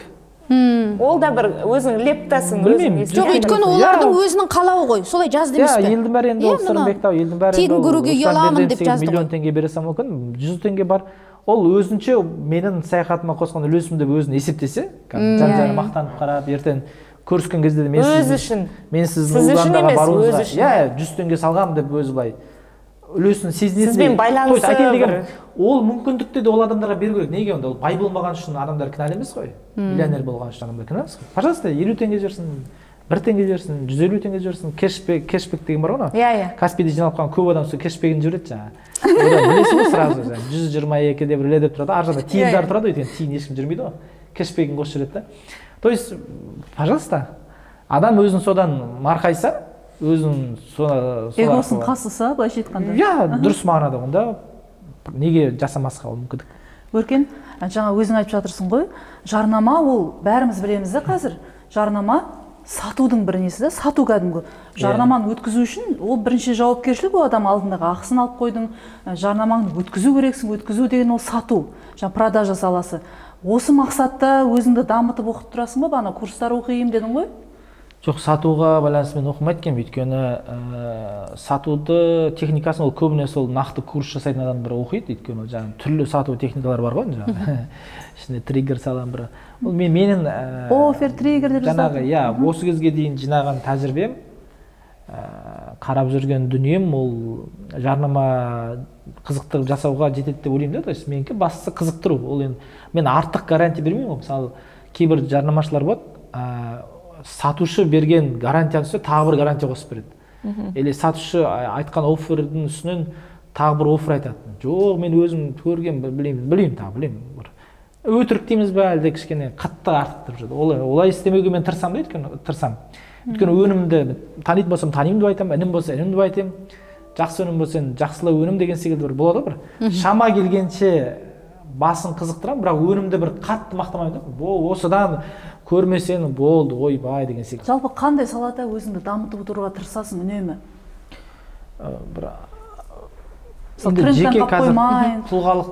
Ол да бір өзің лептасын. Жоқ, өйткені олардың өзінің қалауы ғой, солай жазды емес пе? Елдің бәрі енді Сырымбектау, елдің бәрі тегін көруге ұяламын деп жазды ғой. Миллион теңге бересем мүмкін, 100 теңге бар. Ол өзінше менің саяхатыма қосқан үлесім деп өзін есептесе, жан-жаны мақтанып қарап, ертең көріскен кезде де мен сіздің Угандаға баруыңызға 100 теңге салғам деп өзі былай үлесін сезінесіз. Сізбен байланысы ол мүмкіндікті де ол адамдарға беру керек. Неге онда? Ол бай болмаған үшін адамдар кінәлі емес қой. Миллионер болған үшін адамдар кінәлі емес қой. Пожалуйста, 50 теңге жерсін, 1 теңге жерсін, 150 теңге жерсін, кэшбэк деген бар ғой. Каспийде жиналып қалған көп адам сол кэшбэгін жібереді жаңағы. Білесің сразу 122 деп іле деп тұрады, ар жағында тиындар тұрады, өйткені тиын ешкім жүрмейді ғой, кэшбэгін қосып жүреді да. То есть, пожалуйста, адам өзін содан марқайса, өзінің эгосының қасысы былайша айтқанда. Иә, дұрыс мағынада онда неге жасамасқа ол мүмкіндік. Өркен, жаңа өзің айтып жатырсың ғой, жарнама ол бәріміз білеміз де қазір. Жарнама сатудың бір несі де, сату кәдімгі. Жарнаманы өткізу үшін ол бірінші жауапкершілік, ол адам алдындағы ақысын алып қойдың, жарнаманы өткізу керексің, өткізу деген ол сату, жаңа продажа саласы. Осы мақсатта өзіңді дамытып оқып тұрасың ба, бана курстар оқимын дедің ғой? Жоқ, сатуға байланысты мен оқымайды екенмін, өйткені сатуды техникасын ол көбіне сол нақты курс жасайтын адам бір оқиды, өйткені ол жаңағы түрлі сату техникалар бар ғой, жаңағы ішіне триггер салам бір. Ол менің офер, триггер деп жаңағы, иә, осы кезге дейін жинаған тәжірибем, қарап жүрген дүнием, ол жарнама қызықтырып жасауға жетеді деп ойлаймын да. То есть менікі бастысы қызықтыру. Ол енді мен артық гарантия бермеймін ғой. Мысалы, кейбір жарнамашылар болады, сатушы берген гарантияның үстіне тағы бір гарантия қосып береді. Или сатушы айтқан оффердің үстінен тағы бір оффер айтады. Жоқ, мен өзім көрген білеймін. Өтірік дейміз бе, әлде кішкене қатты артықтырып жүреді. Олай істемеуге мен тырысамын да, өйткені өнімді танитын болсам танимын деп айтамын, інім болса інім деп айтамын. Жақсы өнім болса жақсылау өнім деген секілді бір болады бір. Шама келгенше басын қызықтырамын, бірақ өнімді бір қатты мақтамаймын да. Осыдан көрмесең болды, ойбай деген секілді. Жалпы қандай салада өзіңді дамытып отыруға тырысасың үнемі? Жеке қазір тұлғалық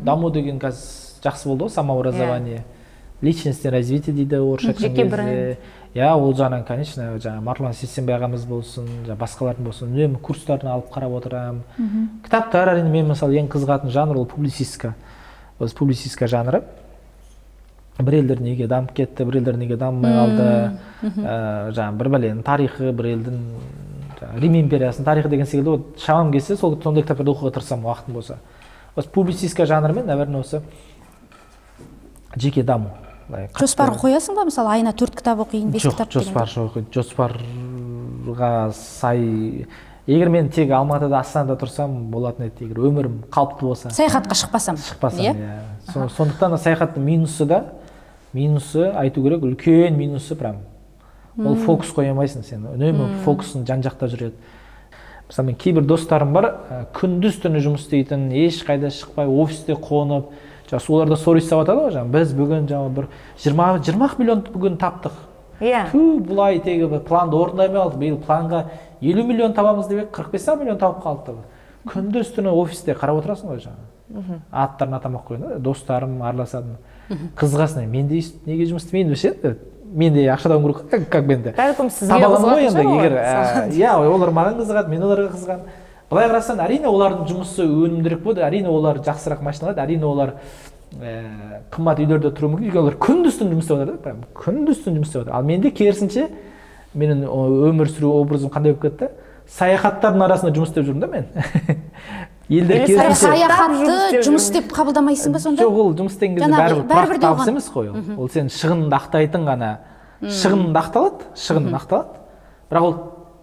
даму деген қазір жақсы болды ғой, самообразование, личностное развитие дейді орысша айтқан кезде. Я, ол жағынан, конечно, жаңа Марлан Сейсенбай ағамыз болсын, басқалардың болсын, үнемі курстарын алып қарап отырамын. Кітаптар, әрине, мен мысалы ең қызығатын жанр ол публицистика. Осы публицистика жанры. Бір елдер неге дамып кетті, бір елдер неге дамымай қалды. Жаңа бір бәленің тарихы, бір елдің Рим империясының тарихы деген секілді, шамам келсе, сондай кітаптарды оқуға тырысамын уақытым болса. Осы публицистика жанрымен, наверное, осы жеке даму. Жоспар қоясың ба, мысалы айына 4 кітап оқиын, 5 кітап деген? Жоқ, жоспарға сай. Егер мен тек Алматыда, Астанада тұрсам, болатын еді, егер өмірім қалыпты болса. Саяхатқа шықпасам, иә. Сондықтан саяхаттың минусы айту керек, үлкен минусы прям. Ол фокус қоя алмайсың сен. Үнемі фокусың жан-жақта жүреді. Мысалы, мен кейбір достарым бар, күндіз түні жұмыс істейтін, ешқайда шықпай, офисте қонып, оларда сторис сауатады ғой, біз бүгін бір 20 миллион бүгін таптық. Бұлай тегі планды орындаймай қалдық, биыл планға 50 миллион табамыз деп 45 миллион тауып қалды. Күндіз түні офисте қарап отырасың ғой жаңа. Аттарын атамақ қойын, достарым араласады. Қызығасың, мен де неге жұмыс істемеймін десе, мен де ақшадан көру как менде. Бәлкім сізге қызығатын шығар. Олар маған қызығады, мен оларға қызығам. Былай қарасаң, әрине олардың жұмысы өнімдірек болды, әрине олар жақсырақ машиналады, әрине олар қымбат үйлерде тұруы мүмкін, олар күндіз-түн жұмыс істеп жатыр, күндіз-түн жұмыс істеп жатыр. Ал менде керісінше менің өмір сүру образым қандай болып кетті? Саяхаттардың арасында жұмыс істеп жүрмін да мен. Елдер керісінше саяхатты жұмыс істеп қабылдамайсың ба сонда? Жоқ, ол жұмыс істеген кезде бәрібір табыс емес қой. Ол сен шығыныңды ақтайтын ғана, шығының ақталады, бірақ ол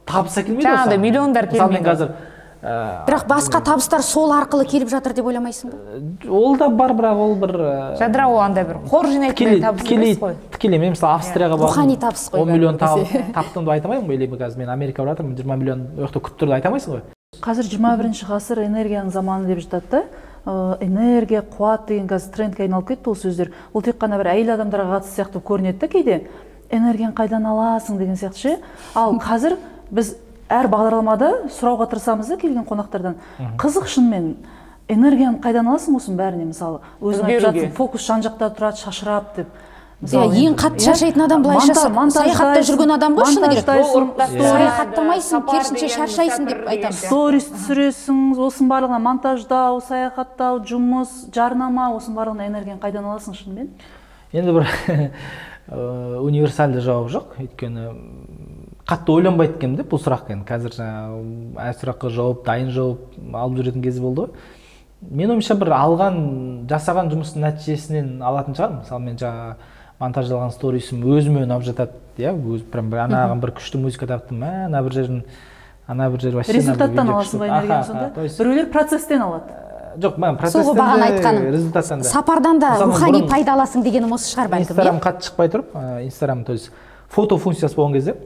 табыс әкелмейді. Жаңағыдай миллиондар келмейді. Бірақ басқа табыстар сол арқылы келіп жатыр деп ойламайсың ба? Ол да бар, бірақ ол бір жадыра ол андай бір қор жинайтын табыс емес қой. Тікелей мен мысалы Австрияға бардым. Рухани табыс қой. 10 миллион таптым деп айта алмаймын ғой, или қазір мен Америкаға баратырмын, 20 миллион ояқта күтіп тұр деп айта алмайсың ғой. Қазір 21-ші ғасыр энергияның заманы деп жатады да. Энергия, қуат деген қазір трендке айналып кетті ол сөздер. Ол тек қана бір әйел адамдарға қатысты сияқты көрінеді да кейде. Энергияны қайдан аласың деген сияқты ше. Ал қазір біз әр бағдарламада сұрауға тырысамыз да келген қонақтардан. Қызық шынымен энергияны қайдан аласың осының бәріне, мысалы өзің айтып жатсың, фокус жан-жақта тұрады, шашырап деп. Ең қатты шаршайтын адам былайша саяхатта жүрген адам ғой, шыны керек. Саяхаттамайсың, керісінше шаршайсың деп айтамыз. Сторис түсіресің, осының барлығына монтаждау, саяхаттау, жұмыс, жарнама, осының барлығына энергияны қайдан аласың шынымен? Енді бір универсальды жауап жоқ, өйткені қатты ойланбайды екенмін деп бұл сұраққа. Қазір әр сұраққа жауап, дайын жауап алып жүретін кезі болды ғой. Мен ойымша бір жасаған жұмыстың нәтижесінен алатын шығармын. Мысалы мен монтаждалған сторисім өзіме ұнап жатады, анаған бір күшті музыка таптым, ана бір жерін вообще результаттан аласың ба энергияны сонда? Біреулер процесстен алады. Жоқ, мен процесстен результаттан да. Сапардан да рухани пайда аласың дегенім осы шығар бәлкім. Инстаграм қатты шықпай тұрып, Инстаграм, то есть фото функциясы болған кезде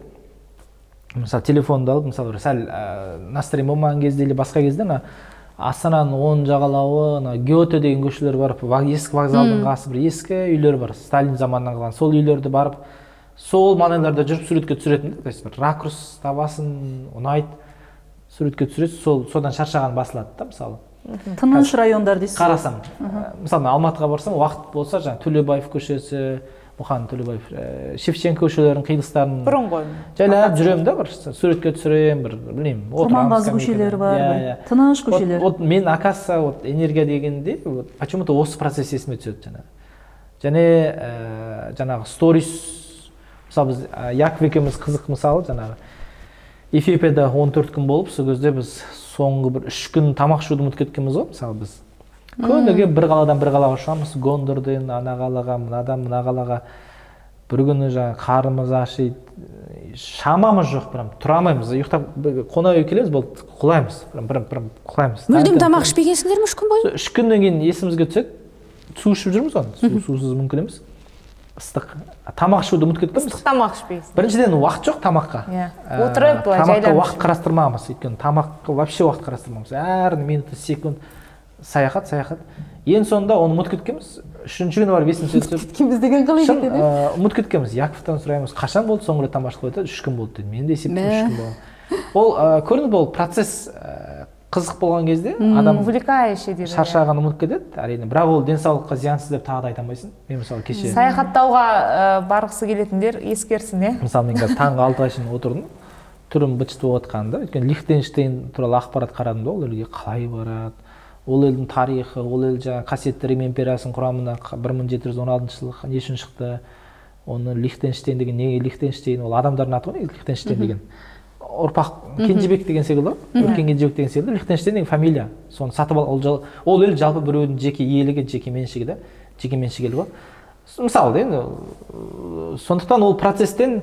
мысалы телефонды алып мысалы сәл настроение болмаған кезде или басқа кезде Астананың оң жағалауы Гёте деген көшелер барып, ескі вокзалдың қасы бір ескі үйлер бар, Сталин заманынан қалған. Сол үйлерді барып, сол маңайларда жүріп суретке түсіретін. То есть бір ракурс табасын, ұнайды, суретке түсіресіз, содан шаршаған басылады да, мысалы. Тыныш райондар дейсіз. Қарасам, мысалы мен Алматыға барсам, уақыт болса, жаңа Төлебаев көшесі, Мұхан Төлебаев, Шевченко көшелерінің қиылыстарын бұрын ғой. Жайлап жүремін да, бір суретке түсіремін, бір білмеймін. Құрманғазы көшелері бар, тыныш көшелер. Вот мен оказывается, вот энергия дегенде, почему-то осы процесс есіме түседі жаңағы. Және жаңағы сторис, мысалы біз Яков екеуміз қызық мысалы жаңағы Эфиопияда 14 күн болып, сол кезде біз соңғы бір 3 күн тамақ ішуді ұмытып кеткенбіз ғой, мысалы біз. Күніге бір қаладан бір қалаға ұшамыз, Гондорден ана қалаға, мына қалаға. Бір күні жаңағы қарымыз ашиды, шамамыз жоқ, прям тұра алмаймыз. Ұйықтап қонақ үйге келеміз, болды, құлаймыз, прям құлаймыз. Мүлдем тамақ ішпегенсіңдер ме 3 күн бойы? 3 күннен кейін есімізге түседі, су ішіп жүрміз оны, сусыз мүмкін емес. Ыстық. Тамақ ішуді ұмытып кеткенбіз. Ыстық тамақ ішпейсіз. Біріншіден уақыт жоқ тамаққа. Отырып, тамаққа уақыт қарастырмағанбыз, өйткені тамаққа вообще уақыт қарастырмағанбыз. Әр минуты, секунд саяхат. Ең соңында оны ұмытып кеткенбіз. 3-ші күні барып есімізге түсіп. Кеткенбіз деген қалай кетеді? Ұмытып кеткенбіз. Яковтан сұраймыз, қашан болды соңғы рет тамақ ішіп қойды? 3 күн болды деді. Мен де есептеймін 3 күн болды. Ол көрінді, ол процесс қызық болған кезде адам увлекающий дейді. Шаршаған ұмытып кетеді, әрине. Бірақ ол денсаулыққа зиянсыз деп тағы да айта алмайсың. Мен мысалы кеше саяхаттауға барғысы келетіндер ескерсін, иә. Мысалы мен қазір таңғы 6-ға шейін отырдым. Түрім быт-шыт болып жатқанда, өйткені Лихтенштейн туралы ақпарат қарадым да, ол елге қалай барады, ол елдің тарихы, ол ел жаңағы қасиетті Рим империясының құрамына 1716 жылы не үшін шықты, оны Лихтенштейн деген неге Лихтенштейн, ол адамдардың аты ғой, Лихтенштейн деген. Ұрпақ Кенжебек деген секілді, Өркен Кенжебек деген секілді, Лихтенштейн деген фамилия. Соны сатып ал, ол ел жалпы біреудің жеке иелігі, жеке меншігі да, жеке меншігі ғой. Мысалы, енді сондықтан ол процесстен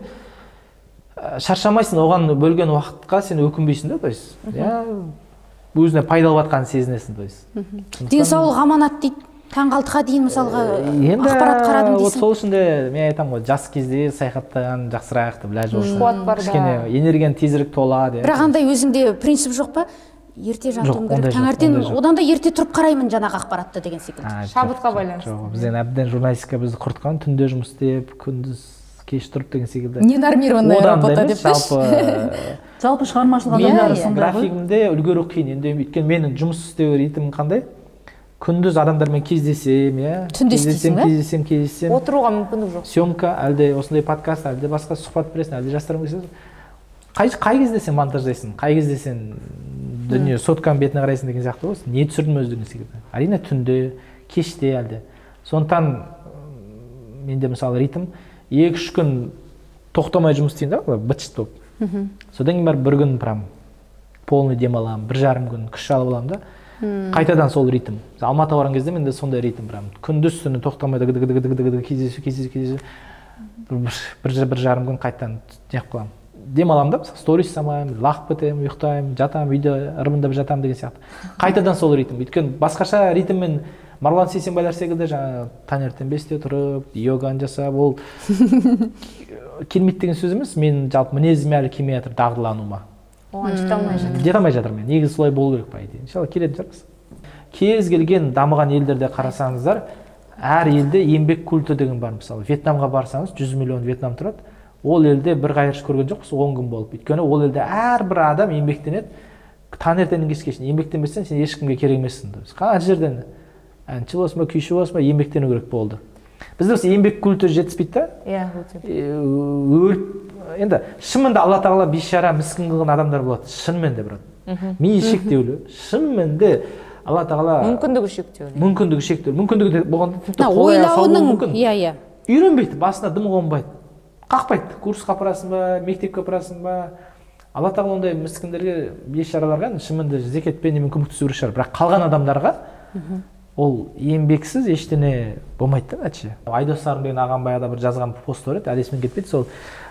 шаршамайсың, оған бөлген уақытқа сен өкінбейсің да, то есть, өзіне пайдалы жатқанын сезінесің, то есть. Денсаулық аманат дейді. Таңғы 6-ға дейін мысалға ақпарат қарадым дейсің. Сол үшін де мен айтамын ғой, жас кезде саяхаттаған жақсырақ деп ләж болсын. Қуат бар да. Кішкене энергияң тезірек толады. Бірақ андай өзіңде принцип жоқ па? Ерте жатуым керек, таңертең одан да ерте тұрып қараймын жаңағы ақпаратты деген секілді. Шабытқа байланысты. Жоқ, бізден әбден журналистика бізді құртқан, түнде жұмыс істеп, күндіз кеш тұрып деген секілді. Ненормированная работа деп жалпы шығармашылық адамдар сондай ғой. Графигімде үлгеру қиын. Енді өйткені менің жұмыс істеу ритмім қандай? Күндіз адамдармен кездесем, түнде істейсің бе? Кездесем. Отыруға мүмкіндік жоқ. Съемка, әлде осындай подкаст, әлде басқа сұхбат бересің, әлде жастармен кездесесің. Қай кезде сен монтаждайсың, қай кезде сен дүние сотканың бетіне қарайсың деген сияқты ғой. Не түсірдім өз дүние секілді. Әрине түнде, кеште әлде. Сондықтан менде мысалы ритм 2-3 күн тоқтамай жұмыс істейін да, быт-шыт болып. Содан кейін бір күн прям полный демаламын, 1,5 күн күш алып аламын да. Қайтадан сол ритм. Алматыға барған кезде менде сондай ритм прям. Күндіз түні тоқтамай кездесу. 1,5 күн қайтадан неғып қаламын. Дем аламын да, сторис самаймын, лағып кетемін, ұйықтаймын, жатамын, видео ырымдап жатамын деген сияқты. Қайтадан сол ритм. Өйткені басқаша ритммен Марғұлан Сейсенбайлар секілді жаңа таңертең 5-те тұрып, йоганы жасап, ол келмейді деген сөз емес. Мен жалпы мінезім әлі келмей жатыр дағдылануыма. Оған жете алмай жатыр. Жете алмай жатырмын мен. Негізі солай болу керек па идея. Иншалла келетін шығармыз. Кез келген дамыған елдерде қарасаңыздар, әр елде еңбек культі деген бар. Мысалы, Вьетнамға барсаңыз, 100 миллион Вьетнам тұрады. Ол елде бір қайыршы көрген жоқпыз, 10 күн болып. Өйткені ол елде әрбір адам еңбектенеді. Таңертеңнен кешке шейін еңбектенбесең, сен ешкімге керек емессің. Қанша жерден әнші болсын ба, күйші болсын ба, еңбектену керек болды. Бізде осы еңбек культі жетіспейді да? Иә, өте. Енді шынымен де Алла тағала бейшара міскін қылған адамдар болады. Шынымен де брат. Миы шектеулі. Шынымен де Алла тағала мүмкіндігі шектеулі. Мүмкіндігі болғанда тіпті қолай салуы мүмкін. Иә. Үйренбейді, басына дым қонбайды. Қақпайды. Курсқа апарасың ба, мектепке апарасың ба? Алла тағала ондай міскіндерге, бейшараларға шынымен де зекетпен көмектесу керек шығар. Бірақ қалған адамдарға ол еңбексіз ештеңе болмайды да нәтиже. Айдос Сарым деген ағам баяғыда бір жазған пост бар еді, әлі есімнен кетпейді. Сол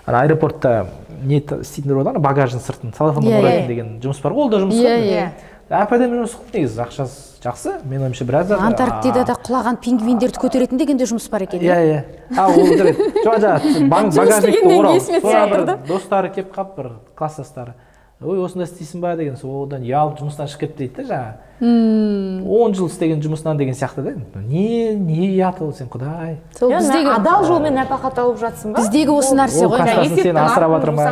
аэропортта не істейтіндер болады, багаждың сыртын целлофанмен орайтын деген жұмыс бар ғой, ол да жұмыс қой. әп-әдемі жұмыс қылып негізі, ақшасы жақсы, мен ойымша біраз. Антарктидада құлаған пингвиндерді көтеретін деген де жұмыс бар екен. Иә. Ол дұрыс. Жоқ, багажникті орап, достары келіп қалып, бір класстастары. Ой, осында істейсің ба деген, одан ұялып жұмыстан шығып кетті дейді жаңа. 10 жыл істеген жұмысынан деген сияқты да. Не ұят ол сен, құдай. Адал жолмен нәпақа тауып жатсың ба? Біздегі осы нәрсе ғой. Сені асырап жатыр ма?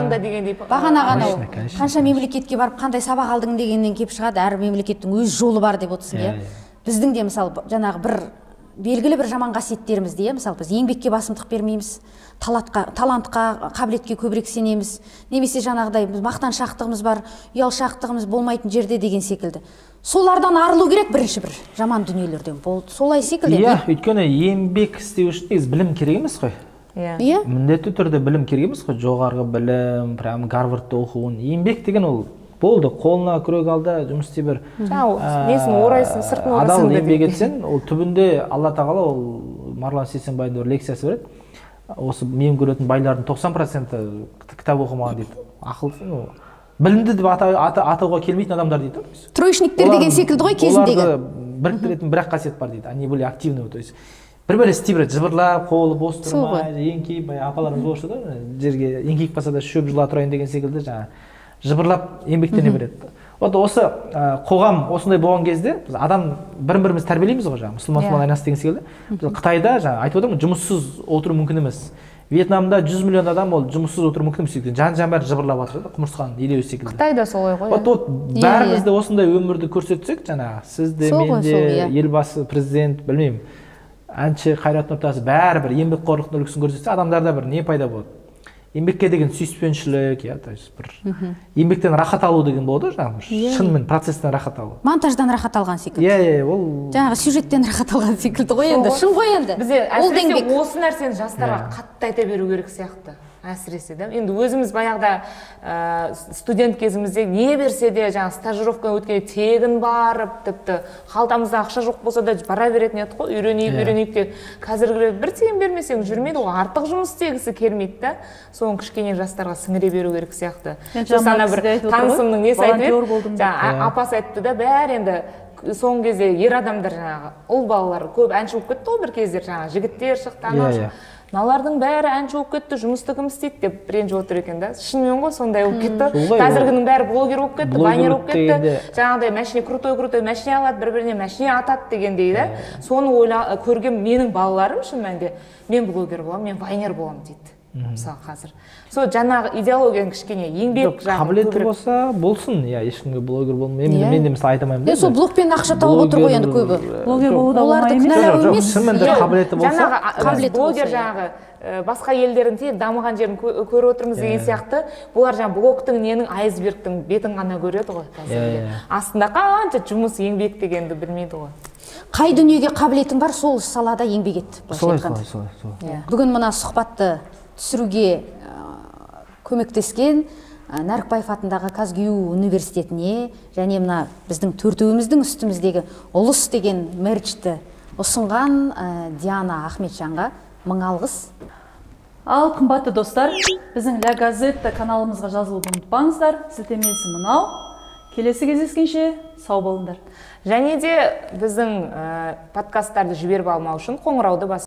Бағана ғана қанша мемлекетке барып қандай сабақ алдың дегеннен келіп шығады, әр мемлекеттің өз жолы бар деп отырсың, иә. Біздің де мысалы жаңағы бір белгілі бір жаман қасиеттерімізді, мысалы біз еңбекке басымдық бермейміз, талантқа, қабілетке көбірек сенеміз, немесе жаңағыдай мақтаншақтығымыз бар, ұялшақтығымыз болмайтын жерде деген секілді. Солардан арылу керек бірінші бір жаман дүниелерден. Солай секілді. Иә, өйткені еңбек істеу үшін негізі білім керек емес қой. Иә. Міндетті түрде білім керек емес қой, жоғарғы білім, прям Гарвардта оқуын. Еңбек деген ол болды, қолына күрек алды, жұмыс істей бір. Несін орайсың, сыртын орайсың. Адал еңбек етсең, ол түбінде Алла тағала, ол Марлан Сейсенбайдың бір лекциясы береді. Осы мен көретін байлардың 90% кітап оқымаған дейді. Ақылсың, білімді деп атауға келмейтін адамдар дейді. Троечниктер деген секілді ғой кезіндегі. Оларды біріктіретін бір-ақ қасиет бар дейді. Они были активны, то есть бір-бір істей береді, жыбырлап, қолы бос тұрмай, еңкейіп, апаларымыз болшы да, жерге еңкейіп қалса да шөп жыла тұрайын деген секілді жаңа жыбырлап еңбектене береді. Вот осы қоғам осындай болған кезде біз адам бірін-біріміз тәрбиелейміз ғой жаңа, мұсылман айнасы деген секілді. Біз Қытайда жаңа айтып отырмын, жұмыссыз отыру мүмкін емес. Вьетнамда 100 миллион адам ол жұмыссыз отыру мүмкін емес. Жан бәрі жыбырлап жатыр да, құмырсқан елеуі секілді. Қытайда солай ғой. Вот бәріміз де осындай өмірді көрсетсек, жаңа сіз де, мен де, елбасы, президент, білмеймін, әнші, Қайрат Нұртас бәрібір еңбекқорлықтың үлгісін көрсетсе, адамдарда бір не пайда болады? Еңбекке деген сүйіспеншілік, то есть бір еңбектен рахат алу деген болады жаңағы, шынымен процесстен рахат алу. Монтаждан рахат алған секілді. Иә, ол жаңағы сюжеттен рахат алған секілді ғой енді. Шын ғой енді. Бізде әсіресе осы нәрсені жастарға қатты айта беру керек сияқты. Әсіресе да. Енді өзіміз баяғыда студент кезімізде не берсе де жаңа стажировка өткенде тегін барып, тіпті қалтамызда ақша жоқ болса да бара беретін едік қой, үйренейік деп. Қазіргі бір тиын бермесең жүрмейді ғой, артық жұмыс істегісі келмейді да. Соны кішкене жастарға сіңіре беру керек сияқты. Ана бір танысымның несі айтып еді, апасы айтты да, бәрі енді соңғы кезде ер адамдар жаңағы ұл балалар көп әнші болып кетті ғой бір кездер, жаңағы жігіттер шықты, мыналардың бәрі әнші болып кетті, жұмысты кім істейді деп ренжіп отыр екен да. Шынымен ғой сондай болып кетті. Қазіргінің бәрі блогер болып кетті, баннер болып кетті. Жаңағыдай машине крутой машине алады, бір-біріне машине атады дегендей да. Соны көрген менің балаларым шын мәнінде мен блогер боламын, мен вайнер боламын дейді. Мысалы қазір. Сол жаңағы идеологияның кішкене еңбек жағы қабілеті болса болсын, иә, ешкімге блогер болмаймын. Мен де мысалы айта алмаймын. Сол блогпен ақша тауып отыр ғой енді көбі. Блогер болу да оларды кінәлау емес. Шынымен де қабілеті болса, жаңағы блогер жаңағы басқа елдердің тек дамыған жерін көріп отырмыз деген сияқты, бұлар жаңағы блогтың ненің айсбергтің бетін ғана көреді ғой қазір. Астында қанша жұмыс, еңбек дегенді білмейді ғой. Қай дүниеге қабілетің бар, сол салада еңбек ет. Солай. Бүгін мына сұхбатты түсіруге көмектескен Нәрікбаев атындағы Казгю университетіне және мына біздің төртеуіміздің үстіміздегі ұлыс деген мерчті ұсынған Диана Ахметжанға мың алғыс. Ал қымбатты достар, біздің Ля Газетта каналымызға жазылуды ұмытпаңыздар. Сілтемесі мынау. Келесі кездескенше сау болыңдар. Және де біздің подкасттарды жіберіп алмау үшін қоңырауды басыңыздар.